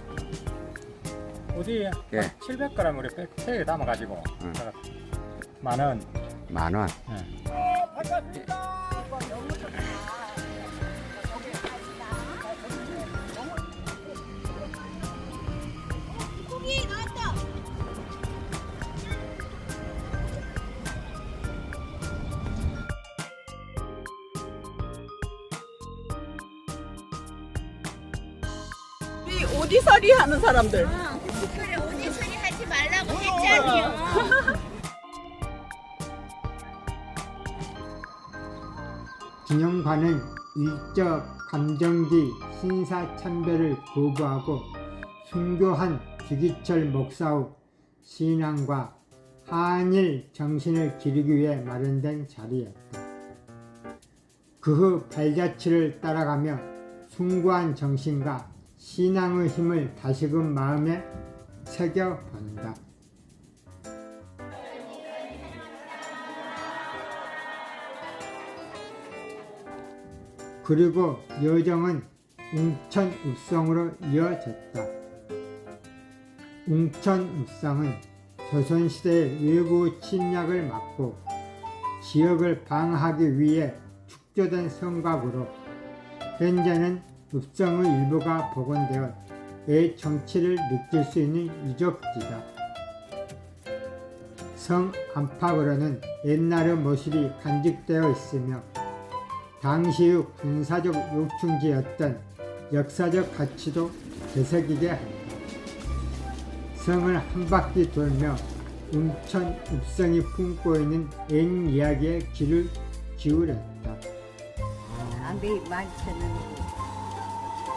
어디 예. 700g 우리 백팩에 담아가지고 만원. 만원. 반갑습니다. 오디서리 하는 사람들. 그래, 오디션이 하지 말라고 했잖아요. 기념관은 일적 감정기 신사참배를 거부하고 순교한 주기철 목사의 신앙과 한일 정신을 기르기 위해 마련된 자리였다. 그 후 발자취를 따라가며 숭고한 정신과 신앙의 힘을 다시금 마음에 새겨본다. 그리고 여정은 웅천읍성으로 이어졌다. 웅천읍성은 조선시대의 외부 침략을 막고 지역을 방어하기 위해 축조된 성곽으로 현재는 읍성의 일부가 복원되어 의 정치를 느낄 수 있는 유적지다. 성 안팎으로는 옛날의 모습이 간직되어 있으며 당시의 군사적 요충지였던 역사적 가치도 되새기게 한다. 성을 한 바퀴 돌며 웅천 읍성이 품고 있는 옛 이야기에 귀를 기울였다. 한 대에 12,000원.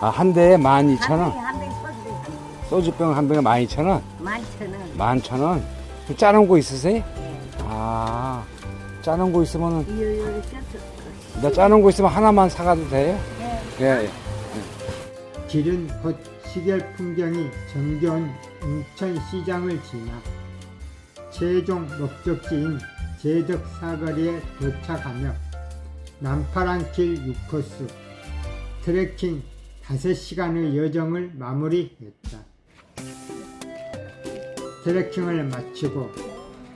아, 한 대에 12,000원. 한 대에 소주병 한 병에 12,000원. 11,000원. 11,000원. 짜는 거 있으세요? 네. 아, 짜는 거 있으면은 이거 나 짜는 거 있으면 하나만 사가도 돼요? 네. 예. 길은 곧 시골 풍경이 정겨운 웅천시장을 지나 최종 목적지인 제덕사거리에 도착하며 남파란 길 6코스 트레킹 5시간의 여정을 마무리했다. 트레킹을 마치고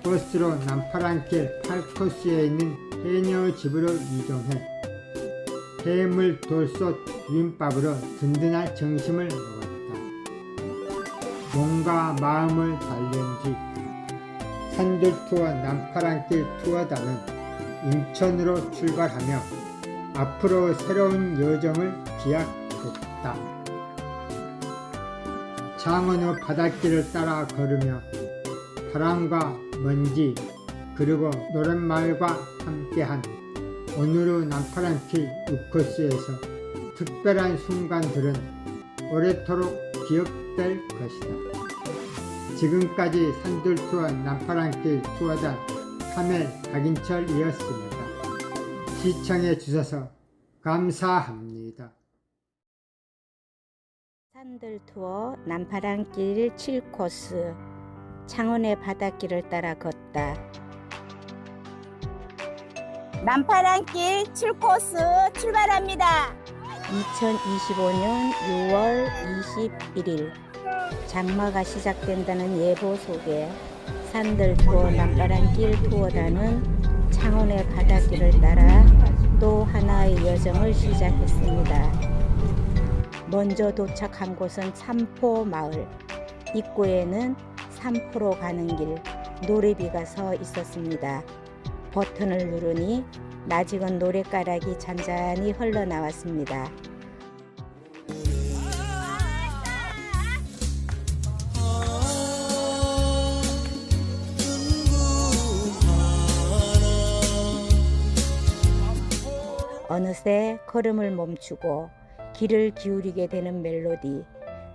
버스로 남파란 길 8코스에 있는 해녀의 집으로 이동해 해물 돌솥 비빔밥으로 든든한 점심을 먹었다. 몸과 마음을 달랜 뒤 산들 투어 남파란길 투어단은 인천으로 출발하며 앞으로 새로운 여정을 기약했다. 창원의 바닷길을 따라 걸으며 바람과 먼지 그리고 노랫말과 함께한 오늘의 남파란길 6코스에서 특별한 순간들은 오래도록 기억될 것이다. 지금까지 산들 투어 남파란길 투어단 3회 박인철이었습니다. 시청해 주셔서 감사합니다. 산들 투어 남파란길 7코스 창원의 바닷길을 따라 걷다. 남파란길 7코스 출발합니다. 2025년 6월 21일 장마가 시작된다는 예보 속에 산들 투어 남파란길 투어단은 창원의 바닷길을 따라 또 하나의 여정을 시작했습니다. 먼저 도착한 곳은 삼포마을. 입구에는 삼포로 가는 길 노래비가 서 있었습니다. 버튼을 누르니 낯익은 노랫가락이 잔잔히 흘러나왔습니다. 어느새 걸음을 멈추고 귀를 기울이게 되는 멜로디.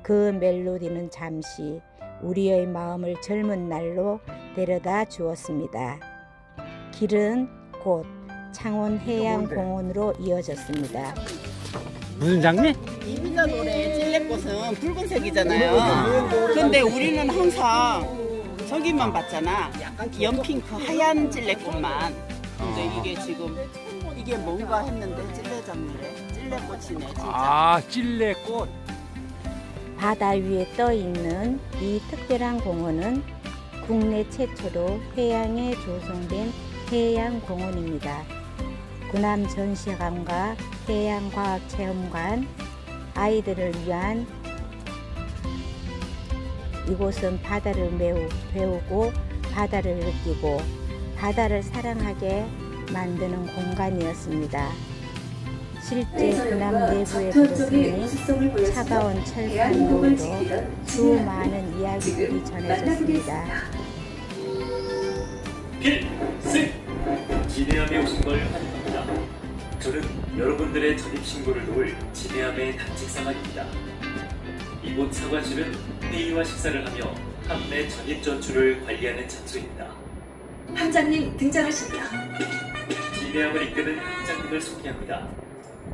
그 멜로디는 잠시 우리의 마음을 젊은 날로 데려다 주었습니다. 길은 곧 창원 해양공원으로 이어졌습니다. 무슨 장미? 이비자 노래 찔레꽃은 붉은색이잖아요. 근데 우리는 항상 저기만 봤잖아. 약간 연핑크 하얀 찔레꽃만. 근데 이게 지금 이게 뭔가 했는데 찔레잡미래. 찔레꽃이네 진짜. 아, 찔레꽃. 바다 위에 떠 있는 이 특별한 공원은 국내 최초로 해양에 조성된 해양공원입니다. 군함 전시관과 해양과학체험관, 아이들을 위한 이곳은 바다를 매우 배우고 바다를 느끼고 바다를 사랑하게 만드는 공간이었습니다. 실제 군함 내부에 들어서니 차가운 철판 노을로 수많은 이야기들이 전해졌습니다. 필승! 기대함에 오신 걸 환영합니다. 저는 여러분들의 전입신고를 도울 지배함의 단직사관입니다. 이곳 사관실은 회의와 식사를 하며 함내 전입 전출을 관리하는 장소입니다. 함장님 등장하십니다. 지배함을 이끄는 함장님을 소개합니다.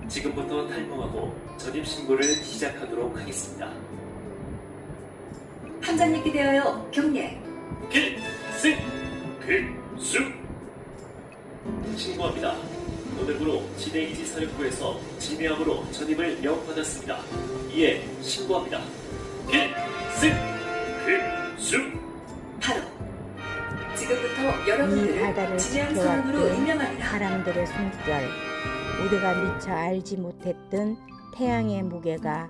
지금부터 탈모하고 전입신고를 시작하도록 하겠습니다. 함장님께 대하여 경례. 필승! 필승! 신고합니다. 오늘부로 진해이지 사령부에서 지배함으로 전입을 명받았습니다. 이에 신고합니다. 필승! 필승! 바로 지금부터 여러분들을 지배함 사람으로 임명합니다. 사람들의 숨결, 우리가 미처 알지 못했던 태양의 무게가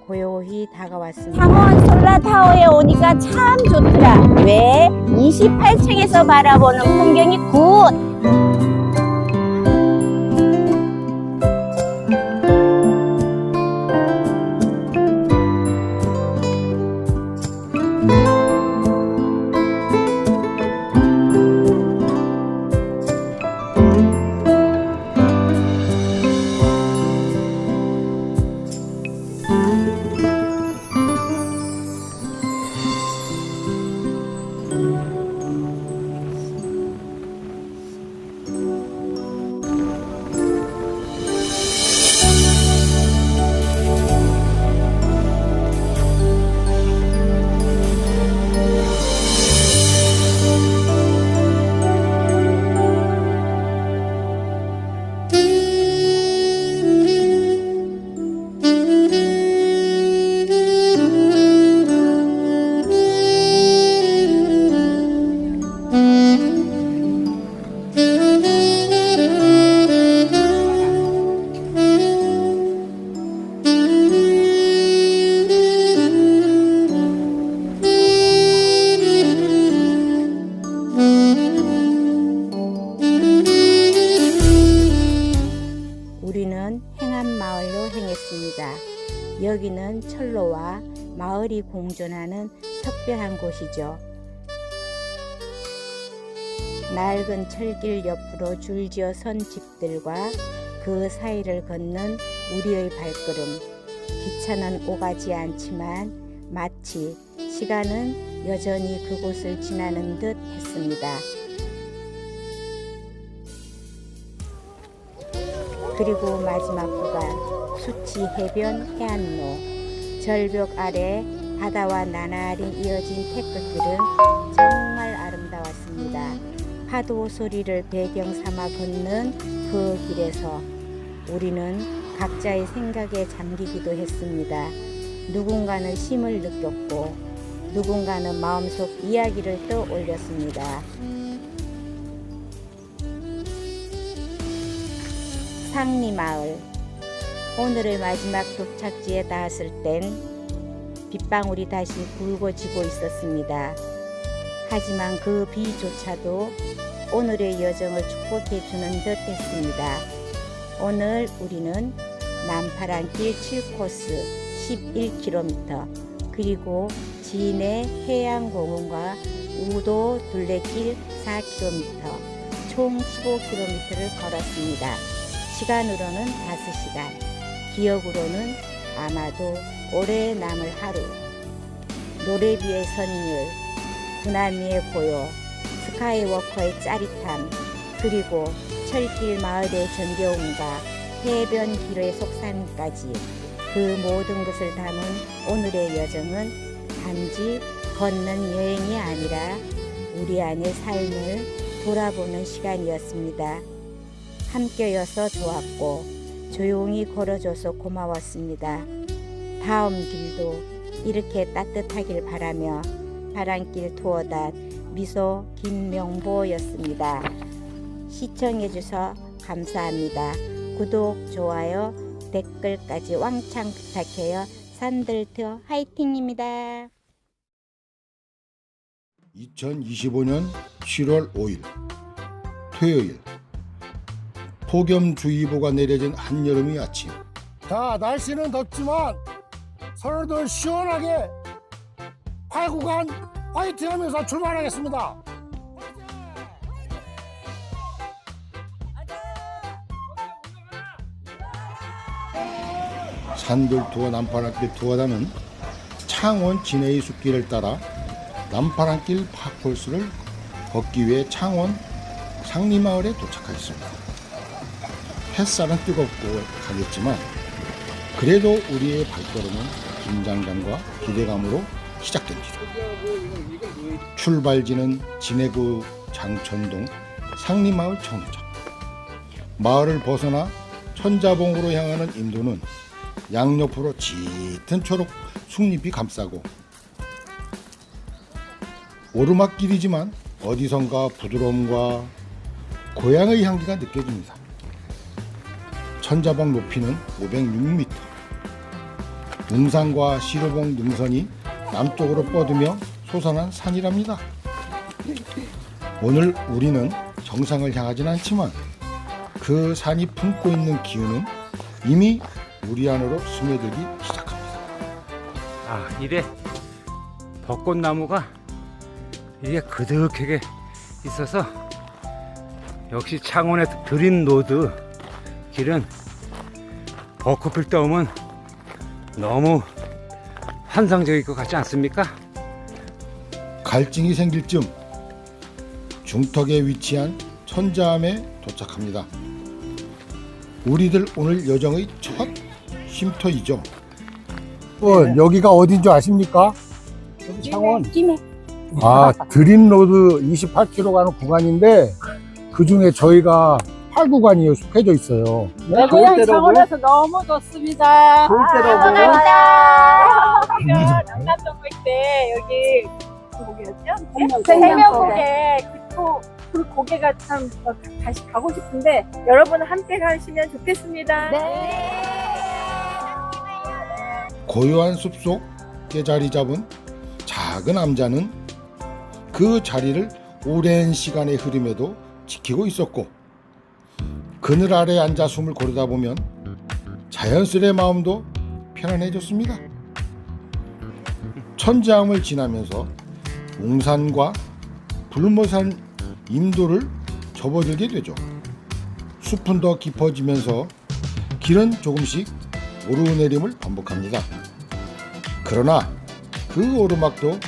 고요히 다가왔습니다. 창원 솔라타워에 오니까 참 좋더라. 왜? 28층에서 바라보는 풍경이 굿! 우리는 행암마을로 행했습니다. 여기는 철로와 마을이 공존하는 특별한 곳이죠. 낡은 철길 옆으로 줄지어 선 집들과 그 사이를 걷는 우리의 발걸음. 기차는 오가지 않지만 마치 시간은 여전히 그곳을 지나는 듯 했습니다. 그리고 마지막 구간, 수치 해변 해안로. 절벽 아래 바다와 나날이 이어진 태극길은 정말 아름다웠습니다. 파도 소리를 배경 삼아 걷는 그 길에서 우리는 각자의 생각에 잠기기도 했습니다. 누군가는 쉼을 느꼈고 누군가는 마음속 이야기를 떠올렸습니다. 상리마을. 오늘의 마지막 도착지에 닿았을 땐 빗방울이 다시 굵어지고 있었습니다. 하지만 그 비조차도 오늘의 여정을 축복해주는 듯 했습니다. 오늘 우리는 남파랑길 7코스 11km 그리고 진해 해양공원과 우도 둘레길 4km 총 15km를 걸었습니다. 시간으로는 5시간, 기억으로는 아마도 오래 남을 하루. 노래비의 선율, 구나미의 고요, 스카이워커의 짜릿함, 그리고 철길 마을의 정겨움과 해변 길의 속삭임까지 그 모든 것을 담은 오늘의 여정은 단지 걷는 여행이 아니라 우리 안의 삶을 돌아보는 시간이었습니다. 함께여서 좋았고 조용히 걸어줘서 고마웠습니다. 다음 길도 이렇게 따뜻하길 바라며 파랑길 투어단 미소 김명보였습니다. 시청해주셔서 감사합니다. 구독, 좋아요, 댓글까지 왕창 부탁해요. 산들투어 화이팅입니다. 2025년 7월 5일 토요일 폭염주의보가 내려진 한여름의 아침. 자, 날씨는 덥지만 서로들 시원하게 8구간 화이팅하면서 출발하겠습니다. 산들 투어 남파랑길 투어단은 창원 진해의 숲길을 따라 남파랑길 파코스를 걷기 위해 창원 상리마을에 도착하였습니다. 햇살은 뜨겁고 가겠지만 그래도 우리의 발걸음은 긴장감과 기대감으로 시작됩니다. 출발지는 진해구 장천동 상리마을 정류장. 마을을 벗어나 천자봉으로 향하는 인도는 양옆으로 짙은 초록 숲잎이 감싸고 오르막길이지만 어디선가 부드러움과 고향의 향기가 느껴집니다. 천자봉 높이는 506m. 웅산과 시로봉 능선이 남쪽으로 뻗으며 솟아난 산이랍니다. 오늘 우리는 정상을 향하진 않지만 그 산이 품고 있는 기운은 이미 우리 안으로 스며들기 시작합니다. 아, 이래 벚꽃나무가 이게 그득하게 있어서 역시 창원의 드림 로드 길은 벚꽃 필 때 오면 너무 환상적일 것 같지 않습니까? 갈증이 생길 쯤 중턱에 위치한 천자암에 도착합니다. 우리들 오늘 여정의 첫 쉼터이죠. 여기가 어딘 줄 아십니까? 여기 창원. 드림로드 28km 가는 구간인데 그 중에 저희가 8구간이 숲해져 있어요. 네, 고향 창원에서 너무 좋습니다. 우리가 남남동굴 때 여기 그 고개였죠? 생명고개 그 고개가 참 다시 가고 싶은데 여러분 함께 가시면 좋겠습니다. 고요한 숲속에 자리 잡은 작은 암자는 그 자리를 오랜 시간의 흐름에도 지키고 있었고 그늘 아래 앉아 숨을 고르다 보면 자연스레 마음도 편안해졌습니다. 천자암을 지나면서 웅산과 불모산 임도를 접어들게 되죠. 숲은 더 깊어지면서 길은 조금씩 오르내림을 반복합니다. 그러나 그 오르막도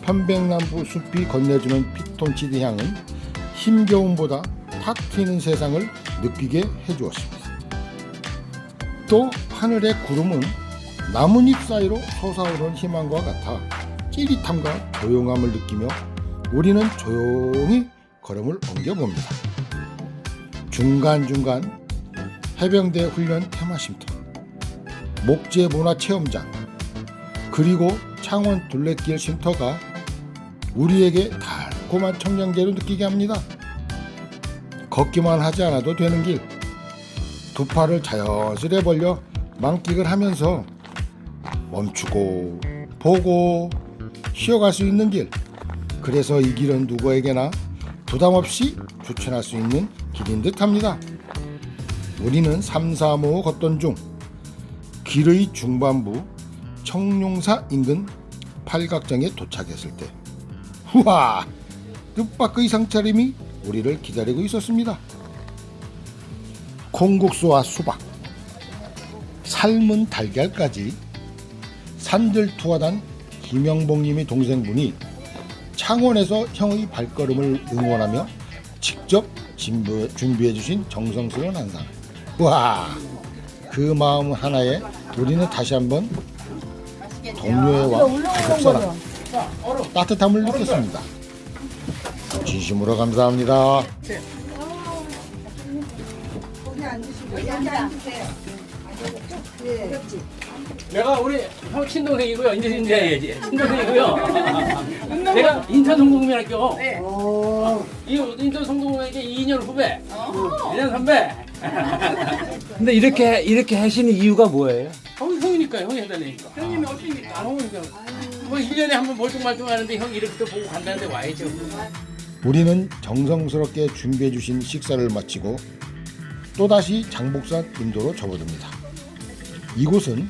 편백나무 숲이 건네주는 피톤치드 향은 힘겨움보다 탁 트이는 세상을 느끼게 해주었습니다. 또 하늘의 구름은 나뭇잎 사이로 솟아오르는 희망과 같아 찌릿함과 조용함을 느끼며 우리는 조용히 걸음을 옮겨봅니다. 중간중간 해병대 훈련 테마쉼터, 목재 문화체험장, 그리고 창원 둘레길 쉼터가 우리에게 달콤한 청량제로 느끼게 합니다. 걷기만 하지 않아도 되는 길, 두 팔을 자연스레 벌려 만끽을 하면서 멈추고 보고 쉬어갈 수 있는 길. 그래서 이 길은 누구에게나 부담 없이 추천할 수 있는 길인 듯합니다. 우리는 3, 4모 걷던 중 길의 중반부 청룡사 인근 팔각정에 도착했을 때 우와! 뜻밖의 상차림이 우리를 기다리고 있었습니다. 콩국수와 수박, 삶은 달걀까지 산들 투어단 김영복님의 동생분이 창원에서 형의 발걸음을 응원하며 직접 준비해 주신 정성스러운 한상. 와, 그 마음 하나에 우리는 다시 한번 동료애와 가족사랑, 따뜻함을 느꼈습니다. 진심으로 감사합니다. 내가 우리 형 친동생이고요. 이제 친동생이고요. 내가 인천 성동구민학교. 이 인천 성동구민학교 2년 후배, 1년 선배. 근데 이렇게 하시는 이유가 뭐예요? 형이니까 형이 해달라니까. 형님이 어떻습니까? 형이니까. 뭐 1년에 한 번 멀뚱멀뚱 하는데 형이 이렇게 또 보고 간다는데 와야죠. 우리는 정성스럽게 준비해 주신 식사를 마치고 또다시 장복산 인도로 접어듭니다. 이곳은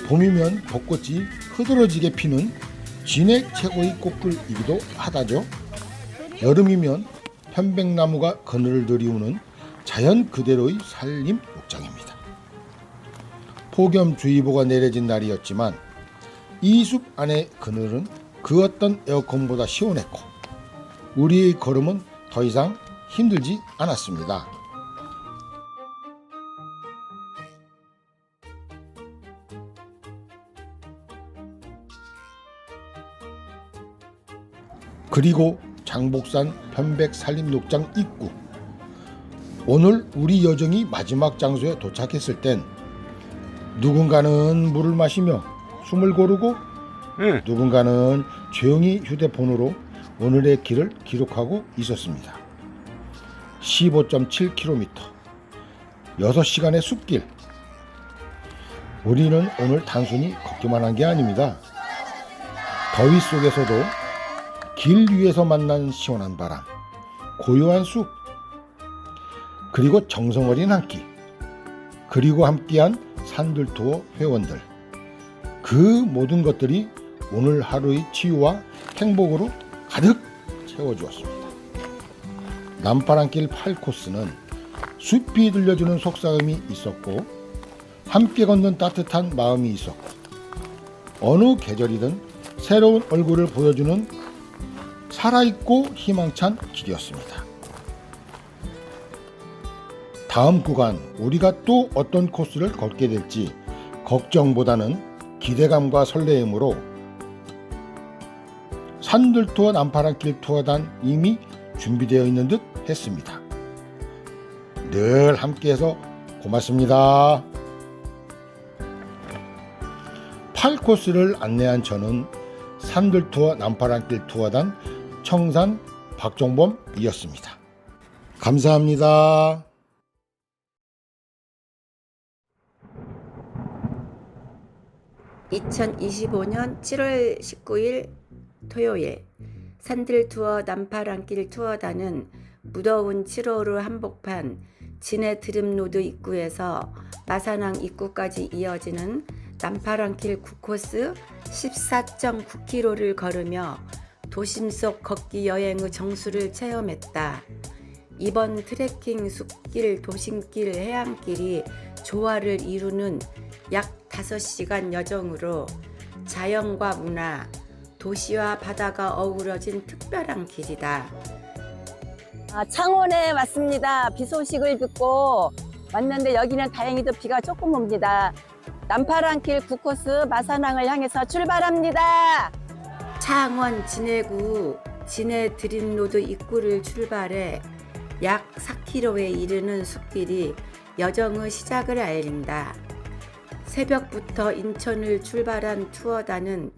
봄이면 벚꽃이 흐드러지게 피는 진해 최고의 꽃굴이기도 하다죠. 여름이면 편백나무가 그늘을 들이우는 자연 그대로의 산림 목장입니다. 폭염주의보가 내려진 날이었지만 이 숲 안의 그늘은 그 어떤 에어컨보다 시원했고 우리의 걸음은 더 이상 힘들지 않았습니다. 그리고 장복산 편백산림욕장 입구. 오늘 우리 여정이 마지막 장소에 도착했을 땐 누군가는 물을 마시며 숨을 고르고 누군가는 조용히 휴대폰으로 오늘의 길을 기록하고 있었습니다. 15.7km 6시간의 숲길. 우리는 오늘 단순히 걷기만 한 게 아닙니다. 더위 속에서도 길 위에서 만난 시원한 바람, 고요한 숲, 그리고 정성 어린 한 끼, 그리고 함께한 산들투어 회원들, 그 모든 것들이 오늘 하루의 치유와 행복으로 가득 채워주었습니다. 남파랑길 8코스는 숲이 들려주는 속삭임이 있었고 함께 걷는 따뜻한 마음이 있었고 어느 계절이든 새로운 얼굴을 보여주는 살아있고 희망찬 길이었습니다. 다음 구간 우리가 또 어떤 코스를 걷게 될지 걱정보다는 기대감과 설레임으로 산들투어 남파랑길 투어단 이미 준비되어 있는 듯 했습니다. 늘 함께해서 고맙습니다. 8코스를 안내한 저는 산들투어 남파랑길 투어단 청산 박종범이었습니다. 감사합니다. (2025년 7월 19일) 토요일 산들투어 남파랑길 투어단은 무더운 7월호 한복판 진해 드림로드 입구에서 마산항 입구까지 이어지는 남파랑길 9코스 14.9km를 걸으며 도심 속 걷기 여행의 정수를 체험했다. 이번 트레킹 숲길 도심길 해안길이 조화를 이루는 약 5시간 여정으로 자연과 문화, 도시와 바다가 어우러진 특별한 길이다. 창원에 왔습니다. 비 소식을 듣고 왔는데 여기는 다행히도 비가 조금 옵니다. 남파랑길 9코스 마산항을 향해서 출발합니다. 창원 진해구 진해 드림로드 입구를 출발해 약 4km에 이르는 숲길이 여정의 시작을 알린다. 새벽부터 인천을 출발한 투어단은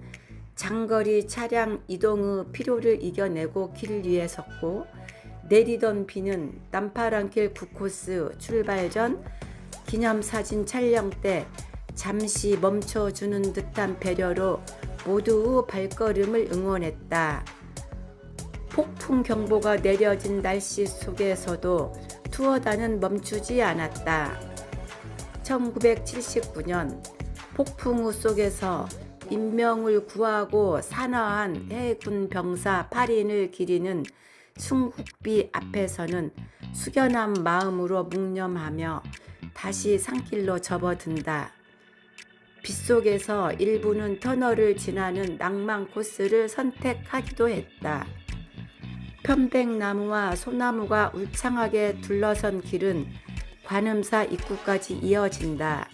장거리 차량 이동의 피로를 이겨내고 길 위에 섰고 내리던 비는 남파랑길 9코스 출발 전 기념사진 촬영 때 잠시 멈춰주는 듯한 배려로 모두의 발걸음을 응원했다. 폭풍 경보가 내려진 날씨 속에서도 투어단은 멈추지 않았다. 1979년 폭풍우 속에서 인명을 구하고 산화한 해군 병사 8인을 기리는 순국비 앞에서는 숙연한 마음으로 묵념하며 다시 산길로 접어든다. 빗속에서 일부는 터널을 지나는 낭만 코스를 선택하기도 했다. 편백나무와 소나무가 울창하게 둘러선 길은 관음사 입구까지 이어진다.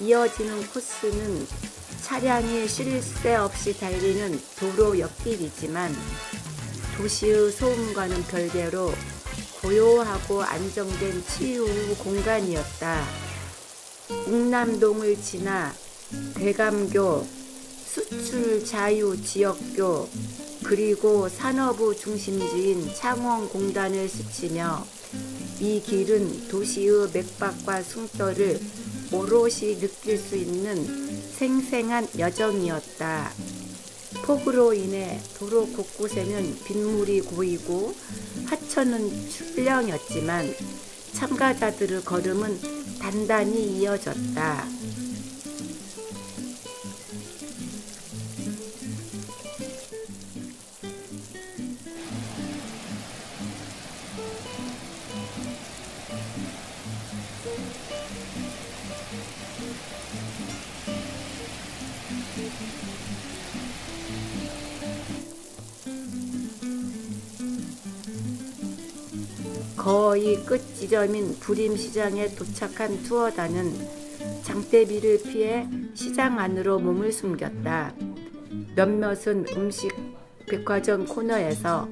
이어지는 코스는 차량이 쉴 새 없이 달리는 도로 옆길이지만 도시의 소음과는 별개로 고요하고 안정된 치유 공간이었다. 웅남동을 지나 대감교, 수출자유지역교, 그리고 산업의 중심지인 창원공단을 스치며 이 길은 도시의 맥박과 숨결을 오롯이 느낄 수 있는 생생한 여정이었다. 폭우로 인해 도로 곳곳에는 빗물이 고이고 하천은 출렁였지만 참가자들의 걸음은 단단히 이어졌다. 거의 끝 지점인 부림시장에 도착한 투어단은 장대비를 피해 시장 안으로 몸을 숨겼다. 몇몇은 음식 백화점 코너에서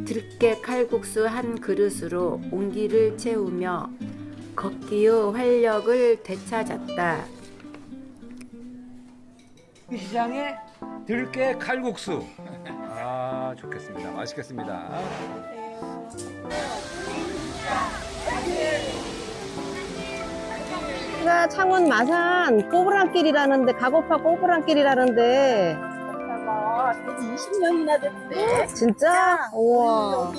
들깨 칼국수 한 그릇으로 온기를 채우며 걷기의 활력을 되찾았다. 시장에 들깨 칼국수. 아, 좋겠습니다. 맛있겠습니다. 여기가 창원 마산 꼬부랑길이라는데, 가고파 꼬부랑길이라는데. 20년이나 됐대. 진짜? 우와.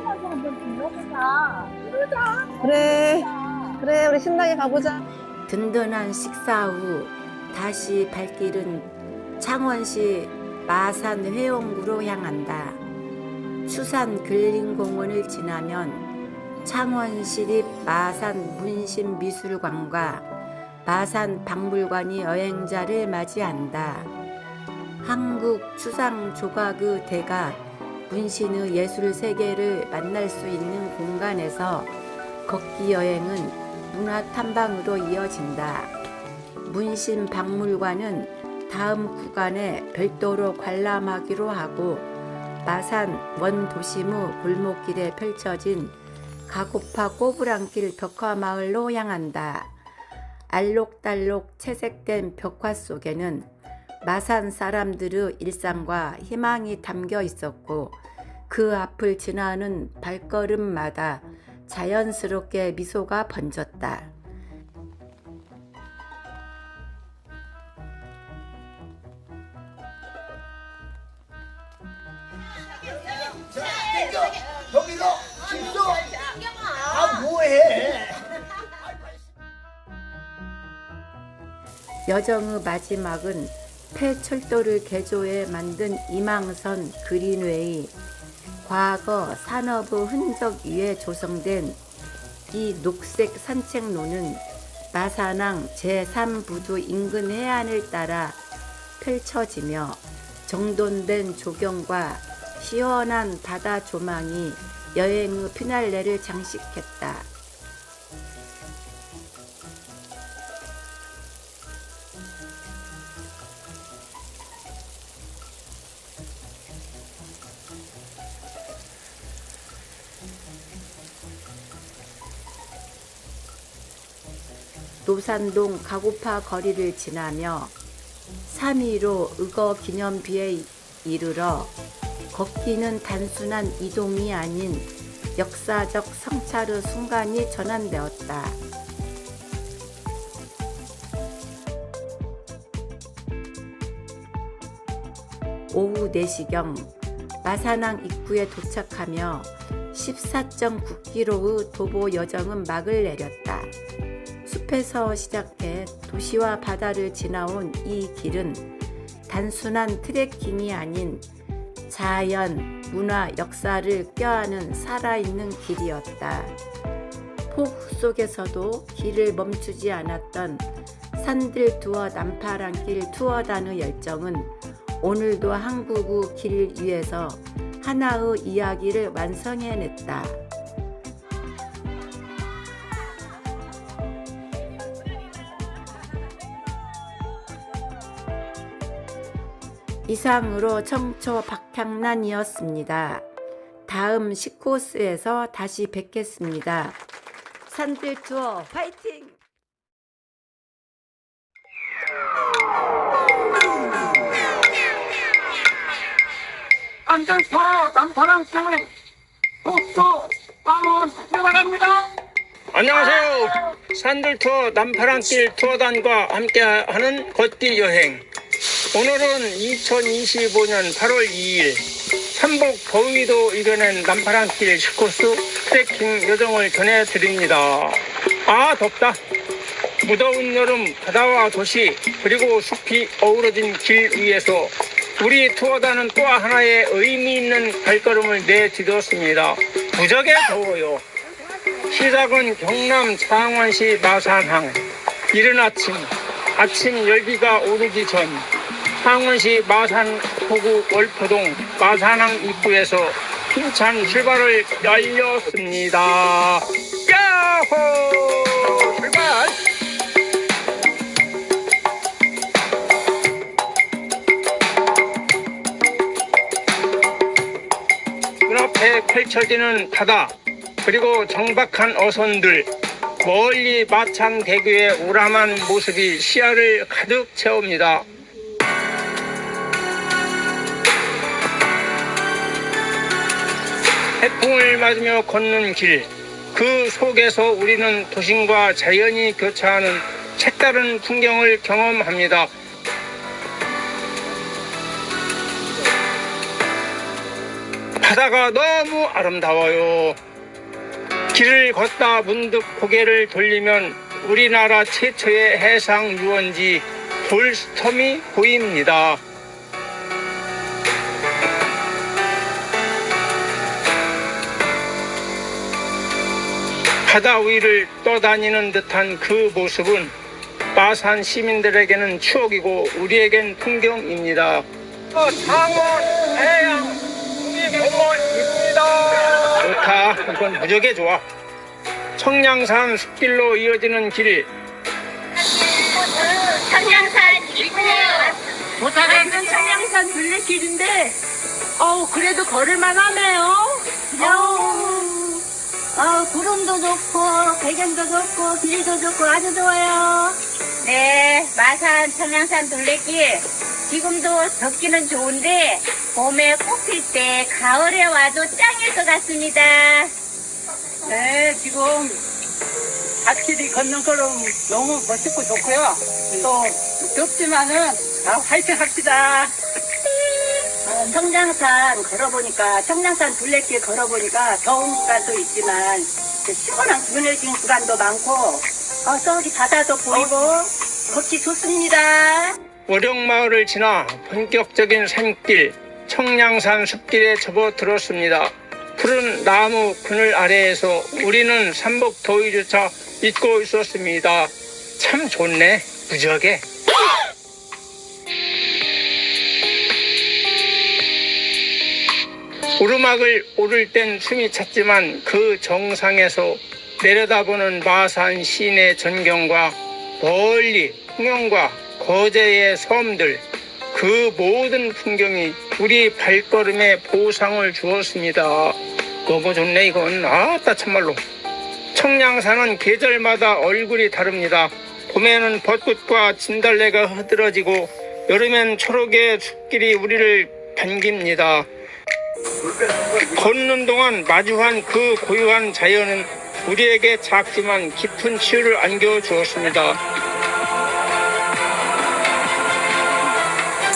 한번 불러보자. 그래, 우리 신나게 가보자. 든든한 식사 후 다시 발길은 창원시 마산 회원구로 향한다. 수산 근린공원을 지나면 창원시립 마산 문신미술관과 마산 박물관이 여행자를 맞이한다. 한국 추상 조각의 대가 문신의 예술 세계를 만날 수 있는 공간에서 걷기 여행은 문화 탐방으로 이어진다. 문신 박물관은 다음 구간에 별도로 관람하기로 하고 마산 원도심의 골목길에 펼쳐진 가고파 꼬부랑길 벽화마을로 향한다. 알록달록 채색된 벽화 속에는 마산 사람들의 일상과 희망이 담겨 있었고 그 앞을 지나는 발걸음마다 자연스럽게 미소가 번졌다. 거기서 실수. 아 뭐해? 여정의 마지막은 폐철도를 개조해 만든 이망선 그린웨이, 과거 산업의 흔적 위에 조성된 이 녹색 산책로는 마산항 제3부두 인근 해안을 따라 펼쳐지며 정돈된 조경과 시원한 바다 조망이 여행의 피날레를 장식했다. 노산동 가고파 거리를 지나며 3.15 의거 기념비에 이르러 걷기는 단순한 이동이 아닌 역사적 성찰의 순간이 전환되었다. 오후 4시경 마산항 입구에 도착하며 14.9km의 도보 여정은 막을 내렸다. 숲에서 시작해 도시와 바다를 지나온 이 길은 단순한 트레킹이 아닌 자연, 문화, 역사를 껴안은 살아있는 길이었다. 폭우 속에서도 길을 멈추지 않았던 산들 투어 남파랑길 투어단의 열정은 오늘도 한국의 길 위에서 하나의 이야기를 완성해냈다. 이상으로 청초 박향란이었습니다. 다음 10코스에서 다시 뵙겠습니다. 산들 투어 화이팅! 안전파 남파랑길 복도 바로 출발합니다. 안녕하세요. 산들투어 남파랑길 투어단과 함께하는 걷기 여행. 오늘은 2025년 8월 2일 삼복 더위도 이겨낸 남파랑길 10코스 트레킹 여정을 전해드립니다. 아, 덥다. 무더운 여름 바다와 도시 그리고 숲이 어우러진 길 위에서 우리 투어단은 또 하나의 의미 있는 발걸음을 내디뎠습니다. 무지하게 더워요. 시작은 경남 창원시 마산항. 이른 아침 열기가 오르기 전 창원시 마산포구 월포동 마산항 입구에서 힘찬 출발을 알렸습니다. 야호! 출발! 눈앞에 펼쳐지는 바다 그리고 정박한 어선들, 멀리 마창대교의 우람한 모습이 시야를 가득 채웁니다. 해풍을 맞으며 걷는 길, 그 속에서 우리는 도심과 자연이 교차하는 색다른 풍경을 경험합니다. 바다가 너무 아름다워요. 길을 걷다 문득 고개를 돌리면 우리나라 최초의 해상 유원지 돌스톰이 보입니다. 바다 위를 떠다니는 듯한 그 모습은 마산 시민들에게는 추억이고 우리에겐 풍경입니다. 창원 해양 공원입니다. 좋다. 이건 무지하게 좋아. 청량산 숲길로 이어지는 길. 청량산 입구에 도착했는 청량산 둘레길인데 그래도 걸을만 하네요. 구름도 좋고 배경도 좋고 길도 좋고 아주 좋아요. 네, 마산 청량산 둘레길 지금도 덥기는 좋은데 봄에 꽃필 때 가을에 와도 짱일 것 같습니다. 네, 지금 갓길이 걷는 거는 너무 멋있고 좋고요. 또 덥지만은 화이팅 합시다. 청량산 걸어보니까 청량산 둘레길 걸어보니까 더운 구간도 있지만 시원한 그늘진 구간도 많고 저기 바다도 보이고 걷기 좋습니다. 월영마을을 지나 본격적인 산길 청량산 숲길에 접어들었습니다. 푸른 나무 그늘 아래에서 우리는 삼복 더위조차 잊고 있었습니다. 참 좋네. 무지하게. 오르막을 오를 땐 숨이 찼지만 그 정상에서 내려다보는 마산 시내 전경과 멀리 홍영과 거제의 섬들, 그 모든 풍경이 우리 발걸음에 보상을 주었습니다. 너무 좋네 이건. 아따 참말로. 청량산은 계절마다 얼굴이 다릅니다. 봄에는 벚꽃과 진달래가 흐드러지고 여름엔 초록의 숲길이 우리를 반깁니다. 걷는 동안 마주한 그 고요한 자연은 우리에게 작지만 깊은 치유를 안겨주었습니다.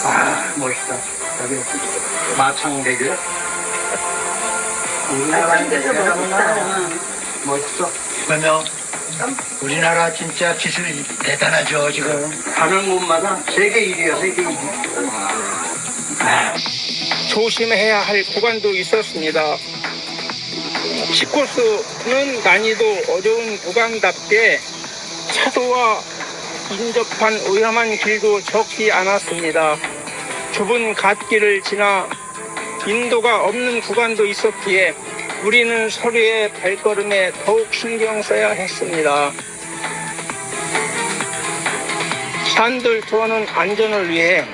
아, 멋있다. 여기 마창대교. 마창대교 멋있다. 멋있어. 그러면 우리나라 진짜 기술 대단하죠, 지금. 가는 곳마다 세계 1위야, 세계 1위. 조심해야 할 구간도 있었습니다. 10코스는 난이도 어려운 구간답게 차도와 인접한 위험한 길도 적지 않았습니다. 좁은 갓길을 지나 인도가 없는 구간도 있었기에 우리는 서로의 발걸음에 더욱 신경 써야 했습니다. 산들 투어는 안전을 위해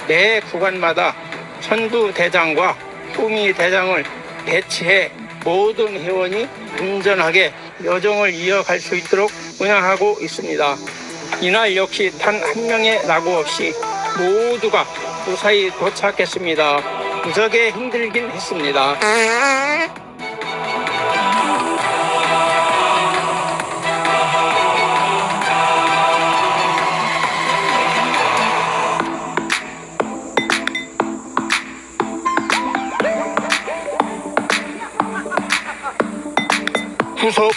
매 구간마다 선두 대장과 꽁이 대장을 배치해 모든 회원이 안전하게 여정을 이어갈 수 있도록 운영하고 있습니다. 이날 역시 단 한 명의 낙오 없이 모두가 무사히 도착했습니다. 무지하게 힘들긴 했습니다.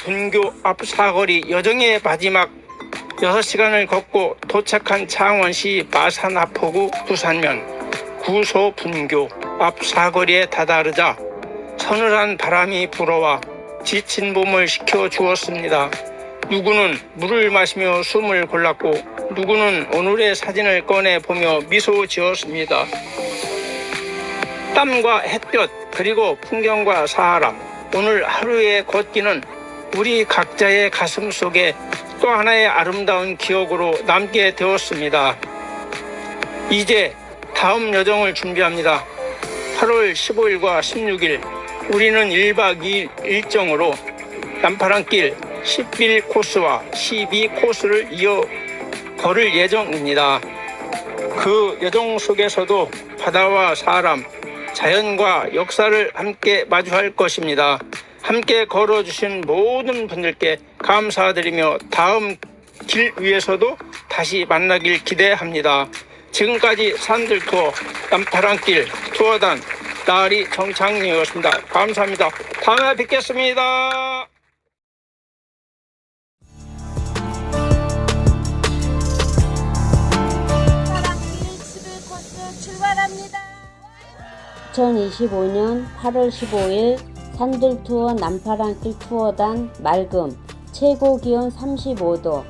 분교 앞 사거리 여정의 마지막 6시간을 걷고 도착한 창원시 마산 하포구 부산면 구소 분교 앞 사거리에 다다르자 서늘한 바람이 불어와 지친 몸을 식혀주었습니다. 누구는 물을 마시며 숨을 골랐고 누구는 오늘의 사진을 꺼내보며 미소 지었습니다. 땀과 햇볕 그리고 풍경과 사람, 오늘 하루의 걷기는 우리 각자의 가슴 속에 또 하나의 아름다운 기억으로 남게 되었습니다. 이제 다음 여정을 준비합니다. 8월 15일과 16일 우리는 1박 2일 일정으로 남파랑길 11코스와 12코스를 이어 걸을 예정입니다. 그 여정 속에서도 바다와 사람, 자연과 역사를 함께 마주할 것입니다. 함께 걸어주신 모든 분들께 감사드리며 다음 길 위에서도 다시 만나길 기대합니다. 지금까지 산들 투어 남파랑길 투어단 나리 정창이었습니다. 감사합니다. 다음에 뵙겠습니다. 출발합니다. 2025년 8월 15일 산들투어 남파랑길 투어단 맑음, 최고 기온 35도,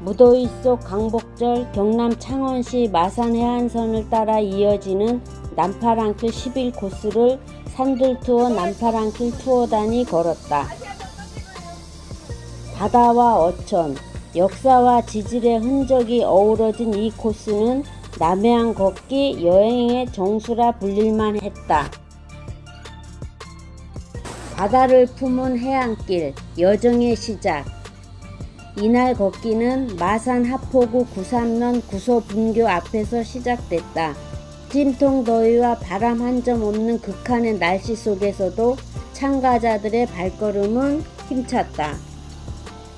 무더위 속 광복절 경남 창원시 마산 해안선을 따라 이어지는 남파랑길 11코스를 산들투어 남파랑길 투어단이 걸었다. 바다와 어촌, 역사와 지질의 흔적이 어우러진 이 코스는 남해안 걷기 여행의 정수라 불릴만 했다. 바다를 품은 해안길, 여정의 시작. 이날 걷기는 마산 하포구 구삼면 구소 분교 앞에서 시작됐다. 찜통 더위와 바람 한 점 없는 극한의 날씨 속에서도 참가자들의 발걸음은 힘찼다.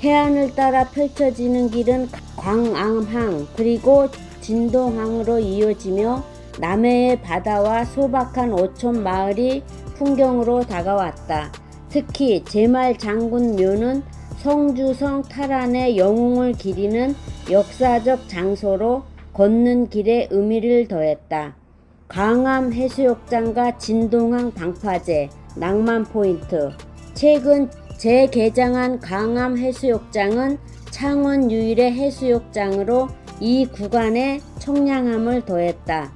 해안을 따라 펼쳐지는 길은 광암항 그리고 진동항으로 이어지며 남해의 바다와 소박한 어촌 마을이 풍경으로 다가왔다. 특히 제말 장군묘는 성주성 탈환의 영웅을 기리는 역사적 장소로 걷는 길에 의미를 더했다. 광암 해수욕장과 진동항 방파제, 낭만 포인트. 최근 재개장한 광암 해수욕장은 창원 유일의 해수욕장으로 이 구간에 청량함을 더했다.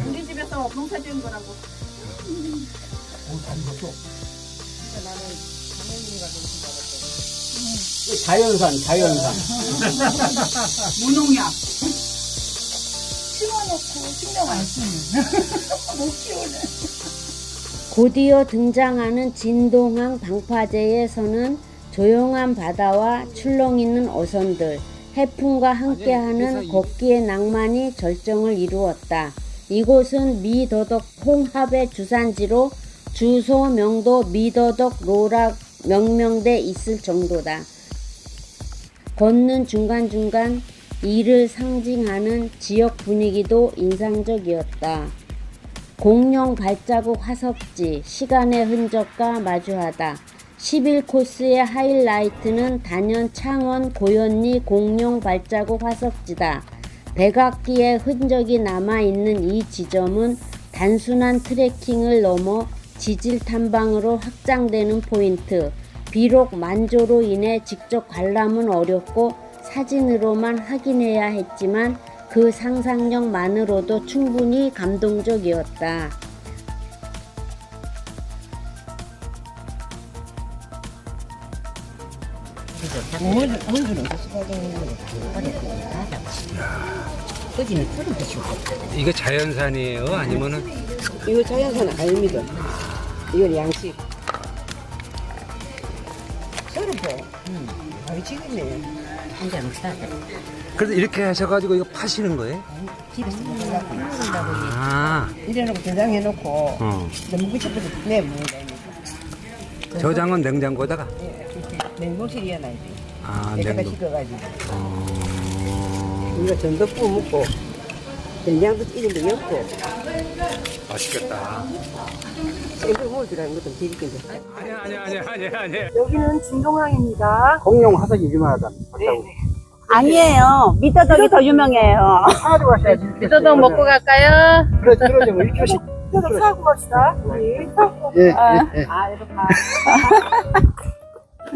우리 집에서 농사 지은 거라고. 자연산. 무농약. 심어놓고 신경 안 쓰네. 못 키우네. 곧이어 등장하는 진동항 방파제에서는 조용한 바다와 출렁 있는 어선들, 해풍과 함께하는 걷기의 낭만이 절정을 이루었다. 이곳은 미더덕 홍합의 주산지로 주소 명도 미더덕 로라 명명돼 있을 정도다. 걷는 중간중간 이를 상징하는 지역 분위기도 인상적이었다. 공룡 발자국 화석지, 시간의 흔적과 마주하다. 11코스의 하이라이트는 단연 창원 고현리 공룡 발자국 화석지다. 백악기의 흔적이 남아있는 이 지점은 단순한 트레킹을 넘어 지질 탐방으로 확장되는 포인트. 비록 만조로 인해 직접 관람은 어렵고 사진으로만 확인해야 했지만 그 상상력만으로도 충분히 감동적이었다. 꺼지는 소리 드시고. 이게 자연산이에요? 아니면은? 이거 자연산 아닙니다. 이건 양식. 썰어보. 맛있겠네. 한잔 사세. 그래서 이렇게 하셔가지고 이거 파시는 거예요? 집에서 먹으려고 먹는다고. 아. 이래놓고 저장해놓고. 너무 그쳐버려. 내 먹는다. 저장은 냉장고다가? 냉동실이야, 나지. 아, 내가 냉동. 식어가지고. 이거 전복부 먹고, 된장도 이런 거 엮고. 맛있겠다. 이거 먹을 줄 아는 것도 드릴게요. 아니야. 여기는 진동항입니다. 공룡 화석이 유명하다. 아니에요. 미더덕이 더 유명해요. 하루 가셔야지. 미더덕 먹고 갈까요? 그러지, 뭐, 1교시. 미더덕 사고 갑시다. 우리. 예. 이렇게.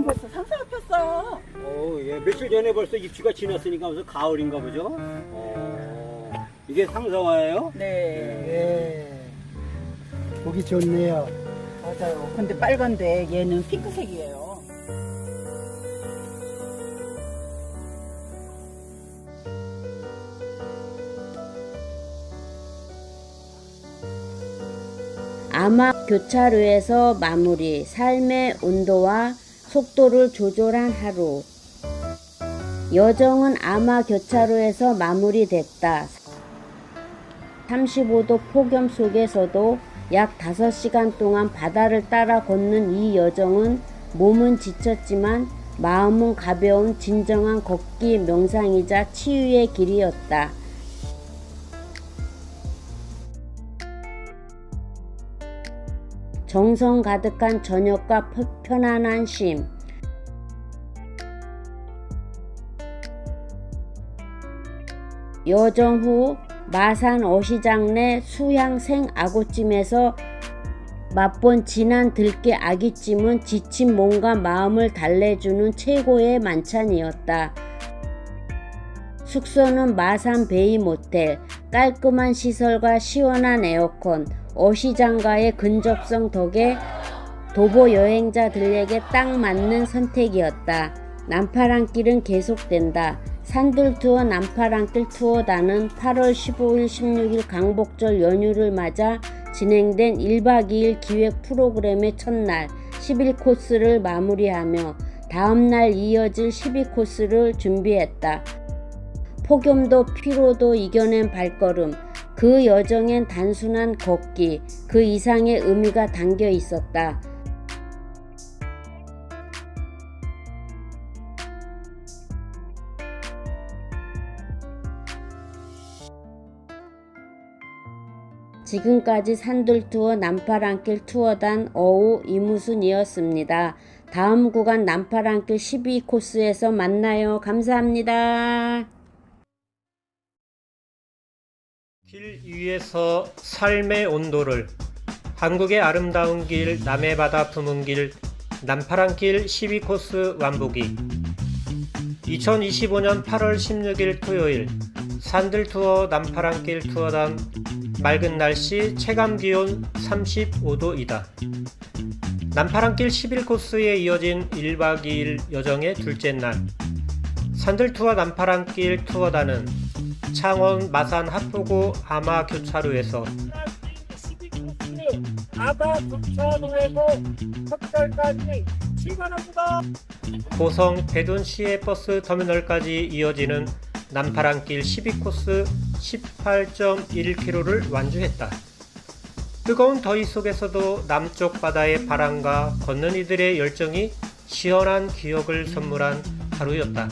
벌써 상사가 폈어. 예. 며칠 전에 벌써 입추가 지났으니까 무슨 가을인가 보죠? 이게 상사화예요? 네. 보기 좋네요. 맞아요. 근데 빨간데 얘는 핑크색이에요. 아마 교차로에서 마무리, 삶의 온도와 속도를 조절한 하루. 여정은 아마 교차로에서 마무리됐다. 35도 폭염 속에서도 약 5시간 동안 바다를 따라 걷는 이 여정은 몸은 지쳤지만 마음은 가벼운 진정한 걷기 명상이자 치유의 길이었다. 정성 가득한 저녁과 편안한 쉼. 여정 후 마산 어시장 내 수향생 아구찜에서 맛본 진한 들깨 아귀찜은 지친 몸과 마음을 달래주는 최고의 만찬이었다. 숙소는 마산 베이 모텔, 깔끔한 시설과 시원한 에어컨, 어시장과의 근접성 덕에 도보 여행자들에게 딱 맞는 선택이었다. 남파랑길은 계속된다. 산들투어 남파랑길 투어단은 8월 15일 16일 강복절 연휴를 맞아 진행된 1박 2일 기획 프로그램의 첫날 11코스를 마무리하며 다음날 이어질 12코스를 준비했다. 폭염도 피로도 이겨낸 발걸음, 그 여정엔 단순한 걷기, 그 이상의 의미가 담겨 있었다. 지금까지 산들투어 남파랑길 투어단 어우 이무순이었습니다. 다음 구간 남파랑길 12코스에서 만나요. 감사합니다. 길 위에서 삶의 온도를, 한국의 아름다운 길 남해바다 부문길 남파랑길 12코스 완보기. 2025년 8월 16일 토요일 산들투어 남파랑길 투어단. 맑은 날씨, 체감기온 35도이다. 남파랑길 11코스에 이어진 1박 2일 여정의 둘째 날. 산들투어 남파랑길 투어단은 창원 마산 하포구 아마 교차로에서 아마 교차로에서 석달까지 출발합니다. 고성 대둔 시외버스 터미널까지 이어지는 남파랑길 12코스 18.1km를 완주했다. 뜨거운 더위 속에서도 남쪽 바다의 바람과 걷는 이들의 열정이 시원한 기억을 선물한 하루였다.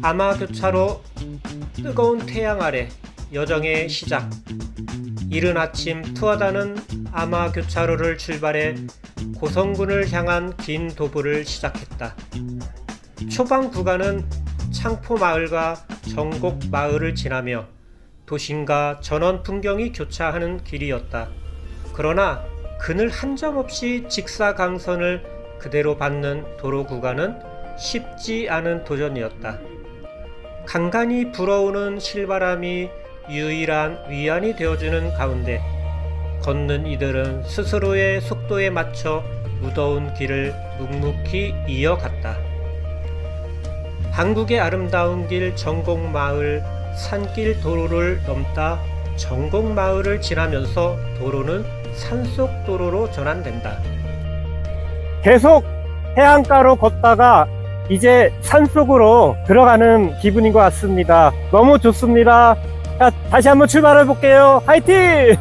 아마 교차로, 뜨거운 태양 아래 여정의 시작. 이른 아침 투어단은 아마 교차로를 출발해 고성군을 향한 긴 도보를 시작했다. 초반 구간은 창포마을과 정곡마을을 지나며 도심과 전원 풍경이 교차하는 길이었다. 그러나 그늘 한 점 없이 직사광선을 그대로 받는 도로 구간은 쉽지 않은 도전이었다. 간간히 불어오는 실바람이 유일한 위안이 되어주는 가운데 걷는 이들은 스스로의 속도에 맞춰 무더운 길을 묵묵히 이어갔다. 한국의 아름다운 길 정곡마을 산길 도로를 넘다 정곡마을을 지나면서 도로는 산속도로로 전환된다. 계속 해안가로 걷다가 이제 산속으로 들어가는 기분인 것 같습니다. 너무 좋습니다. 자, 다시 한번 출발해 볼게요. 화이팅!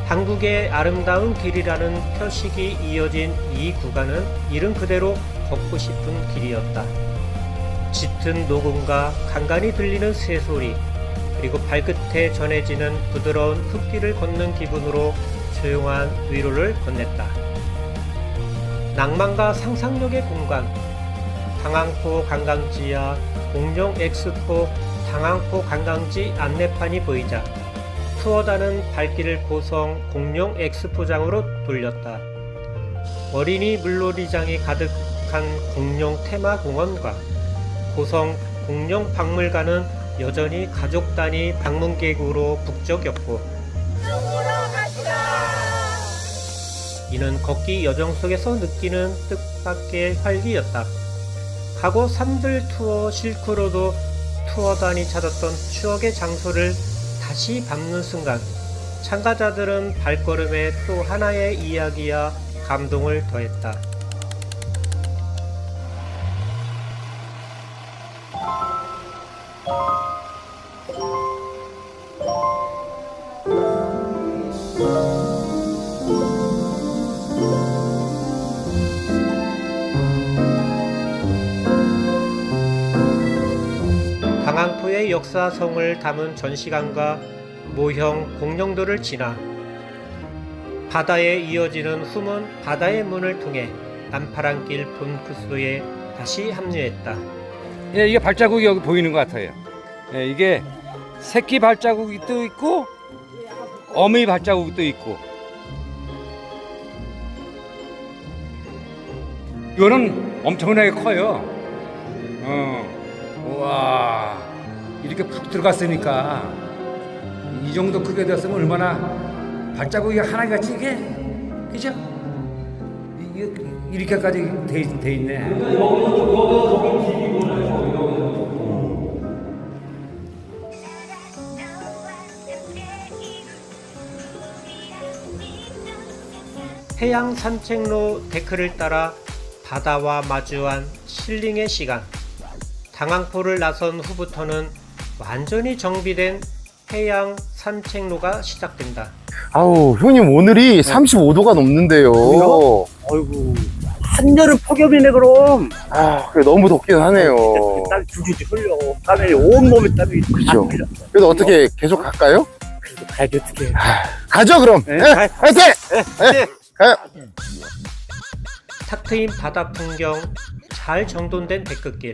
한국의 아름다운 길이라는 표식이 이어진 이 구간은 이름 그대로 걷고 싶은 길이었다. 짙은 녹음과 간간히 들리는 새소리, 그리고 발끝에 전해지는 부드러운 흙길을 걷는 기분으로 조용한 위로를 건넸다. 낭만과 상상력의 공간, 당항포 관광지와 공룡 엑스포 당항포 관광지 안내판이 보이자 투어단은 발길을 고성 공룡 엑스포장으로 돌렸다. 어린이 물놀이장이 가득한 공룡 테마공원과 고성 공룡 박물관은 여전히 가족 단위 방문객으로 북적였고, 이는 걷기 여정 속에서 느끼는 뜻밖의 활기였다. 과거 산들 투어 실크로드 투어단이 찾았던 추억의 장소를 다시 밟는 순간, 참가자들은 발걸음에 또 하나의 이야기와 감동을 더했다. 당항포의 역사성을 담은 전시관과 모형 공룡들을 지나 바다에 이어지는 숨은 바다의 문을 통해 남파랑길 본 코스에 다시 합류했다. 예, 이게 발자국이 여기 보이는 것 같아요. 예, 이게 새끼 발자국이 또 있고 어미 발자국이 또 있고. 이거는 엄청나게 커요. 우와, 이렇게 푹 들어갔으니까 이 정도 크게 됐으면 얼마나 발자국이 하나같이 이게, 그죠? 이렇게까지 돼 있네. 해양 산책로 데크를 따라 바다와 마주한 힐링의 시간. 당항포를 나선 후부터는 완전히 정비된 해양 산책로가 시작된다. 아우, 형님 오늘이 35도가 넘는데요. 아이고, 한여름 폭염이네 그럼. 아, 그래 너무 덥긴 하네요. 땀이 줄줄줄 흘려. 땀이 온몸에 땀이. 그렇죠. 그래도 어떻게 계속 갈까요? 그래도 가야지 어떻게. 가죠 그럼. 네, 네, 화이팅! 네, 가요. 탁 트인 바다 풍경, 잘 정돈된 데크길,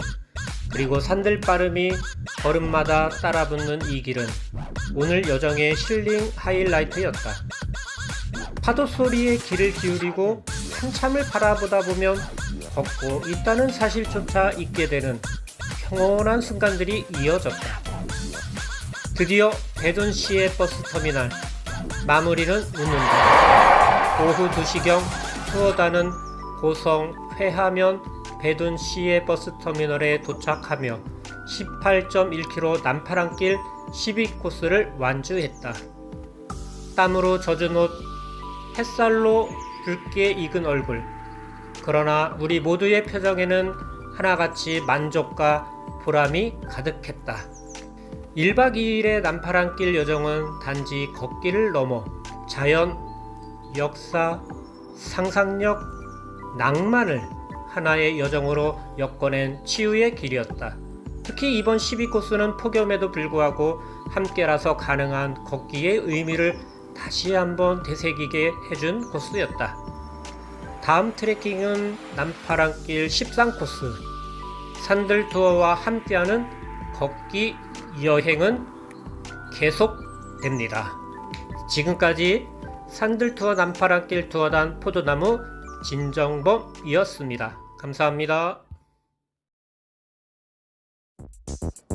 그리고 산들 빠름이 걸음마다 따라붙는 이 길은 오늘 여정의 힐링 하이라이트였다. 파도 소리에 귀를 기울이고 한참을 바라보다 보면 걷고 있다는 사실조차 잊게 되는 평온한 순간들이 이어졌다. 드디어 배둔시의 버스터미널, 마무리는 웃는다. 오후 2시경 투어단은 고성 회하면 배둔시의 버스터미널에 도착하며 18.1km 남파랑길 12코스를 완주했다. 땀으로 젖은 옷, 햇살로 붉게 익은 얼굴, 그러나 우리 모두의 표정에는 하나같이 만족과 보람이 가득했다. 1박 2일의 남파랑길 여정은 단지 걷기를 넘어 자연, 역사, 상상력, 낭만을 하나의 여정으로 엮어낸 치유의 길이었다. 특히 이번 12코스는 폭염에도 불구하고 함께라서 가능한 걷기의 의미를 다시 한번 되새기게 해준 코스였다. 다음 트레킹은 남파랑길 13코스, 산들 투어와 함께하는 걷기 여행은 계속됩니다. 지금까지 산들 투어 남파랑길 투어단 포도나무 진정범이었습니다. 감사합니다.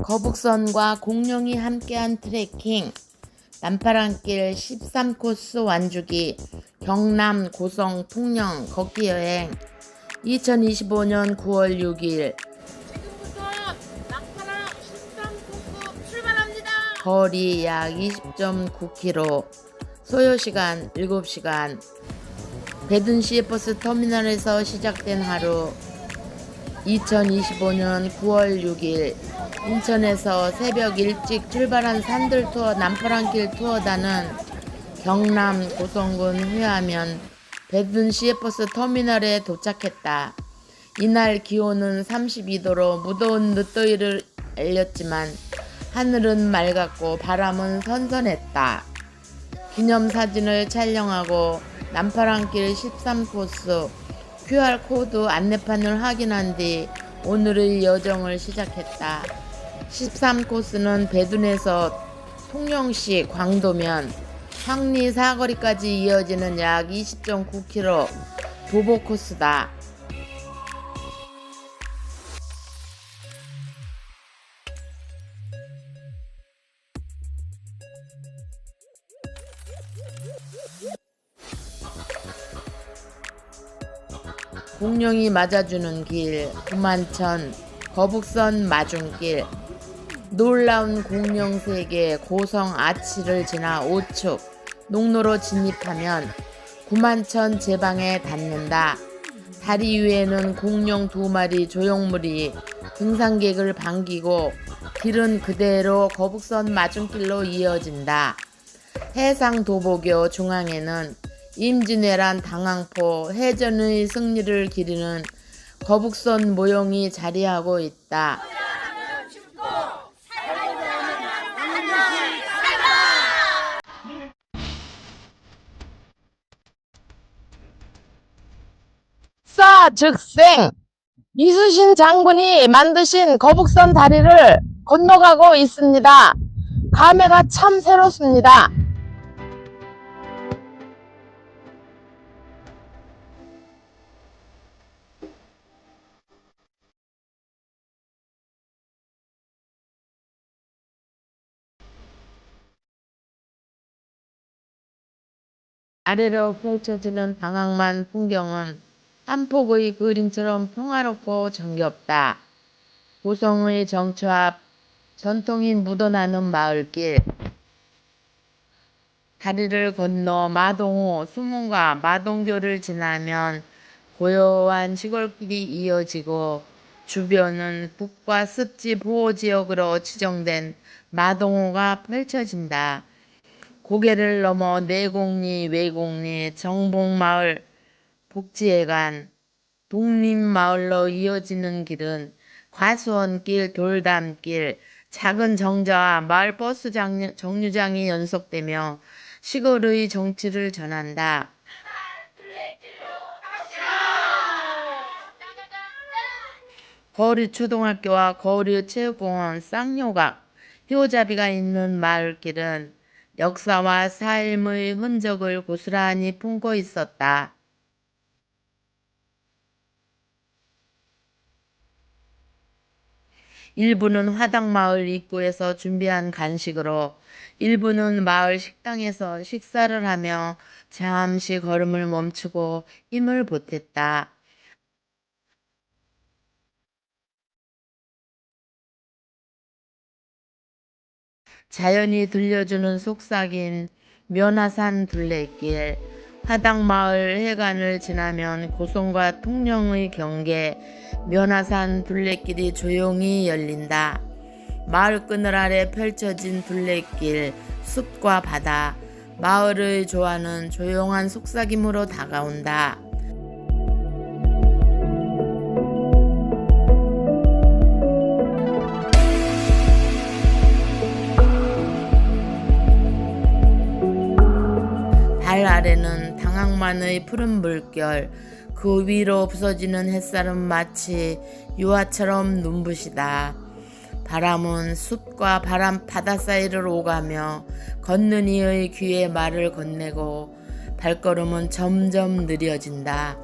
거북선과 공룡이 함께한 트레킹, 남파랑길 13코스 완주기, 경남 고성 통영 걷기 여행 2025년 9월 6일 거리 약 20.9km, 소요시간 7시간. 배든시 버스 터미널에서 시작된 하루. 2025년 9월 6일 인천에서 새벽 일찍 출발한 산들투어 남파랑길 투어단은 경남 고성군 회암면 배든시 버스 터미널에 도착했다. 이날 기온은 32도로 무더운 늦더위를 알렸지만 하늘은 맑았고 바람은 선선했다. 기념사진을 촬영하고 남파랑길 13코스 QR코드 안내판을 확인한 뒤 오늘의 여정을 시작했다. 13코스는 배둔에서 통영시 광도면 황리 사거리까지 이어지는 약 20.9km 도보 코스다. 공룡이 맞아주는 길, 구만천, 거북선 마중길. 놀라운 공룡 세계 고성 아치를 지나 우측 농로로 진입하면 구만천 제방에 닿는다. 다리 위에는 공룡 2마리 조형물이 등산객을 반기고 길은 그대로 거북선 마중길로 이어진다. 해상 도보교 중앙에는 임진왜란 당황포 해전의 승리를 기리는 거북선 모형이 자리하고 있다. 즉생 이수신 장군이 만드신 거북선 다리를 건너가고 있습니다. 감회가 참 새롭습니다. 아래로 펼쳐지는 방황만 풍경은 한 폭의 그림처럼 평화롭고 정겹다. 고성의 정처 앞 전통이 묻어나는 마을길. 다리를 건너 마동호, 수문과 마동교를 지나면 고요한 시골길이 이어지고 주변은 북과 습지 보호지역으로 지정된 마동호가 펼쳐진다. 고개를 넘어 내곡리, 외곡리, 정복마을, 복지회관, 독립마을로 이어지는 길은 과수원길, 돌담길, 작은 정자와 마을 버스 정류장이 연속되며 시골의 정취를 전한다. 거리 초등학교와 거리 체육공원, 쌍용각, 효자비가 있는 마을길은 역사와 삶의 흔적을 고스란히 품고 있었다. 일부는 화당마을 입구에서 준비한 간식으로, 일부는 마을 식당에서 식사를 하며 잠시 걸음을 멈추고 힘을 보탰다. 자연이 들려주는 속삭임, 면화산 둘레길. 화당마을 해관을 지나면 고성과 통영의 경계, 면화산 둘레길이 조용히 열린다. 마을 그늘 아래 펼쳐진 둘레길, 숲과 바다, 마을의 조화는 조용한 속삭임으로 다가온다. 발 아래는 당황만의 푸른 물결, 그 위로 부서지는 햇살은 마치 유화처럼 눈부시다. 바람은 숲과 바다 사이를 오가며 걷는 이의 귀에 말을 건네고 발걸음은 점점 느려진다.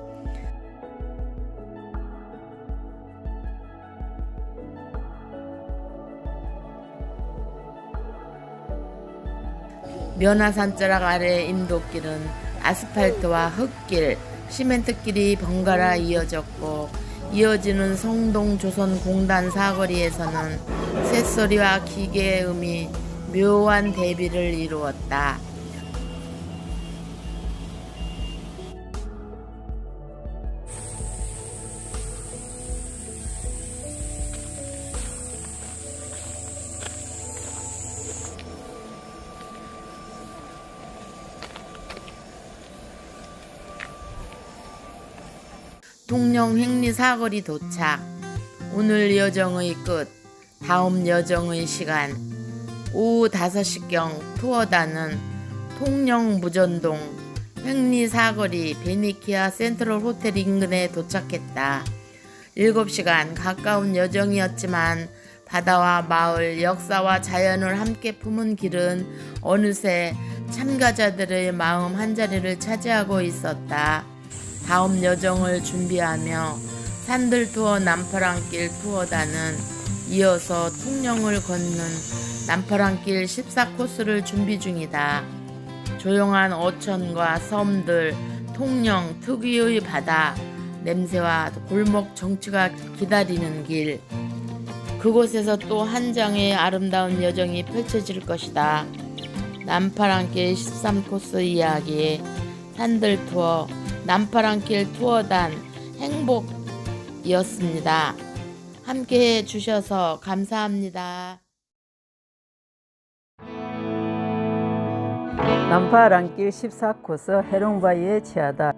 면화산자락 아래 인도길은 아스팔트와 흙길, 시멘트길이 번갈아 이어졌고 이어지는 성동조선공단 사거리에서는 쇳소리와 기계의 음이 묘한 대비를 이루었다. 통영 행리 사거리 도착. 오늘 여정의 끝, 다음 여정의 시간. 오후 5시경 투어단은 통영 무전동 행리 사거리 베니키아 센트럴 호텔 인근에 도착했다. 7시간 가까운 여정이었지만 바다와 마을, 역사와 자연을 함께 품은 길은 어느새 참가자들의 마음 한자리를 차지하고 있었다. 다음 여정을 준비하며 산들투어 남파랑길 투어단은 이어서 통영을 걷는 남파랑길 14코스를 준비 중이다. 조용한 어촌과 섬들, 통영 특유의 바다, 냄새와 골목 정취가 기다리는 길. 그곳에서 또 한 장의 아름다운 여정이 펼쳐질 것이다. 남파랑길 13코스 이야기, 산들투어 남파랑길 투어단 행복이었습니다. 함께해 주셔서 감사합니다. 남파랑길 14코스 해롱바위에 취하다.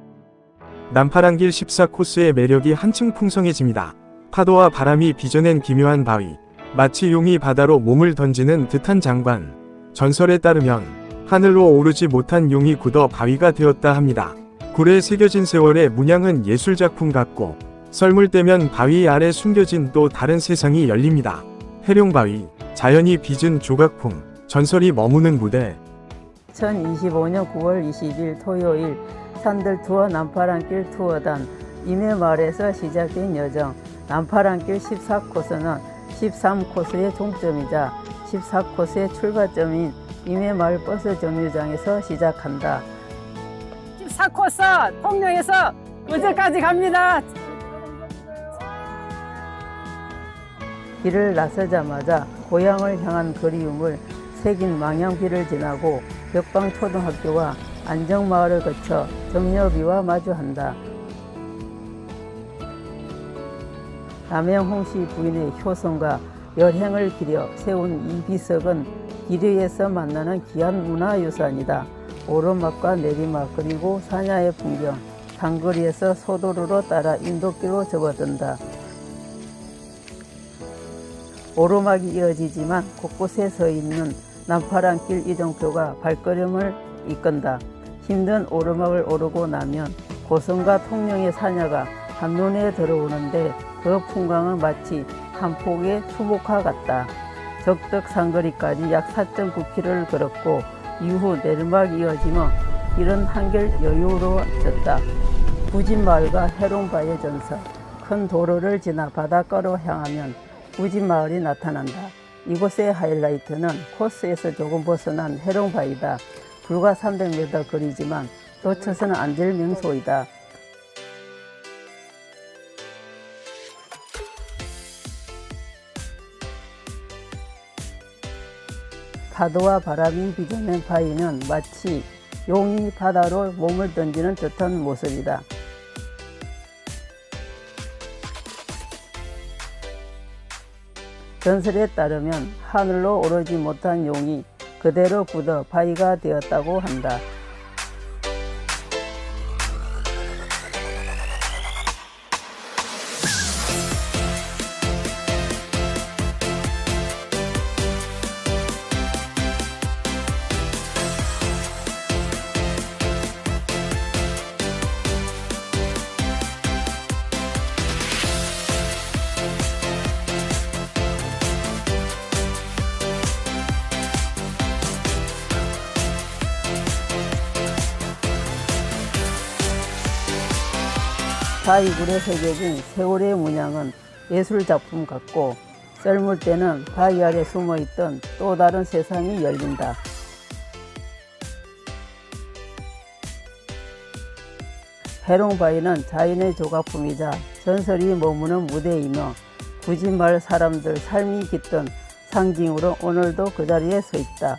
남파랑길 14코스의 매력이 한층 풍성해집니다. 파도와 바람이 빚어낸 기묘한 바위, 마치 용이 바다로 몸을 던지는 듯한 장관. 전설에 따르면 하늘로 오르지 못한 용이 굳어 바위가 되었다 합니다. 굴에 새겨진 세월의 문양은 예술작품 같고 썰물 떼면 바위 아래 숨겨진 또 다른 세상이 열립니다. 해룡바위, 자연이 빚은 조각품, 전설이 머무는 무대. 2025년 9월 20일 토요일 산들투어 남파랑길 투어단 임해마을에서 시작된 여정. 남파랑길 14코스는 13코스의 종점이자 14코스의 출발점인 임해마을 버스 정류장에서 시작한다. 14코스 통영에서 의제까지 갑니다. 길을 나서자마자 고향을 향한 그리움을 새긴 망향비를 지나고 벽방초등학교와 안정마을을 거쳐 정여비와 마주한다. 남영홍씨 부인의 효성과 열행을 기려 세운 이 비석은 길 위에서 만나는 귀한 문화유산이다. 오르막과 내리막 그리고 산야의 풍경, 장거리에서 소도로로 따라 인도길로 접어든다. 오르막이 이어지지만 곳곳에 서 있는 남파랑길 이정표가 발걸음을 이끈다. 힘든 오르막을 오르고 나면 고성과 통영의 산야가 한눈에 들어오는데 그 풍광은 마치 한 폭의 수목화 같다. 적덕 산거리까지 약 4.9km를 걸었고 이후 내리막이 이어지며 길은 한결 여유로워졌다. 부진마을과 해롱바위의 전설, 큰 도로를 지나 바닷가로 향하면 부진마을이 나타난다. 이곳의 하이라이트는 코스에서 조금 벗어난 해롱바위다. 불과 300m 거리지만 놓쳐서는 안 될 명소이다. 파도와 바람이 빚어낸 바위는 마치 용이 바다로 몸을 던지는 듯한 모습이다. 전설에 따르면 하늘로 오르지 못한 용이 그대로 굳어 바위가 되었다고 한다. 바위굴에 새겨진 세월의 문양은 예술작품 같고 썰물 때는 바위 아래 숨어있던 또 다른 세상이 열린다. 해롱바위는 자연의 조각품이자 전설이 머무는 무대이며 구진마을 사람들 삶이 깃든 상징으로 오늘도 그 자리에 서 있다.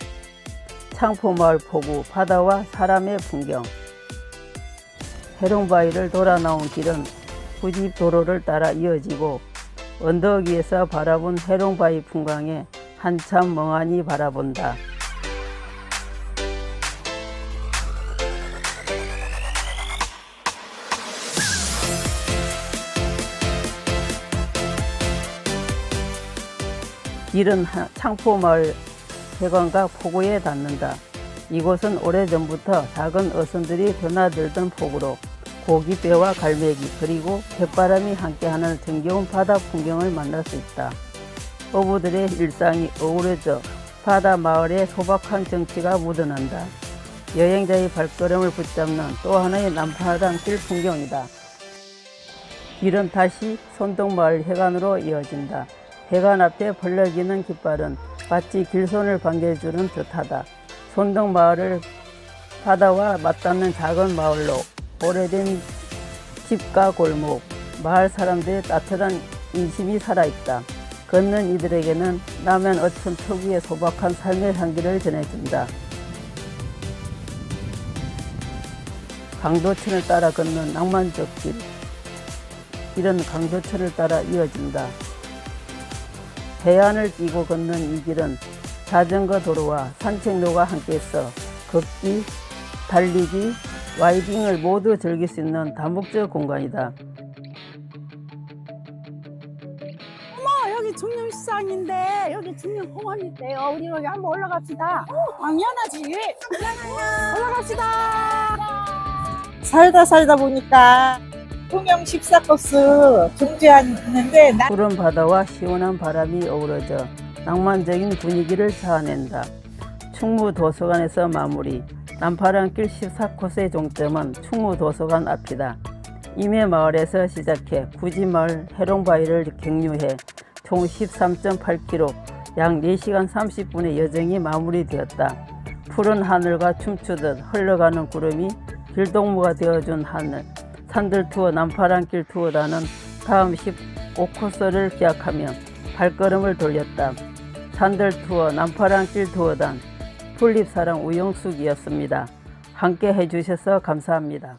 창포마을 포구, 바다와 사람의 풍경. 해롱바위를 돌아 나온 길은 구집도로를 따라 이어지고 언덕 위에서 바라본 해롱바위 풍광에 한참 멍하니 바라본다. 길은 창포마을 해관과 포구에 닿는다. 이곳은 오래전부터 작은 어선들이 드나들던 포구로 고깃배와 갈매기 그리고 갯바람이 함께하는 정겨운 바다 풍경을 만날 수 있다. 어부들의 일상이 어우러져 바다 마을의 소박한 정취가 묻어난다. 여행자의 발걸음을 붙잡는 또 하나의 남파랑길 풍경이다. 길은 다시 손동마을 해관으로 이어진다. 해관 앞에 벌려지는 깃발은 마치 길손을 반겨주는 듯하다. 손동마을을 바다와 맞닿는 작은 마을로 오래된 집과 골목, 마을 사람들의 따뜻한 인심이 살아있다. 걷는 이들에게는 남한 어촌 특유의 소박한 삶의 향기를 전해준다. 강도천을 따라 걷는 낭만적 길. 길은 강도천을 따라 이어진다. 해안을 끼고 걷는 이 길은 자전거 도로와 산책로가 함께해서 걷기, 달리기, 라이딩을 모두 즐길 수 있는 다목적 공간이다. 어머, 여기 중림시장인데 여기 중림공원인데요. 우리 여기 한번 올라갑시다. 당연하지. 올라갑시다. 살다 보니까 통영 14코스 종주하는데 푸른 바다와 시원한 바람이 어우러져 낭만적인 분위기를 자아낸다. 충무도서관에서 마무리. 남파랑길 14코스의 종점은 충무도서관 앞이다. 임해마을에서 시작해 구지마을 해롱바위를 경유해 총 13.8km, 약 4시간 30분의 여정이 마무리되었다. 푸른 하늘과 춤추듯 흘러가는 구름이 길동무가 되어준 하늘. 산들투어 남파랑길 투어단은 다음 15코스를 기약하며 발걸음을 돌렸다. 산들투어 남파랑길 투어단 풀립사랑 우영숙이었습니다. 함께 해주셔서 감사합니다.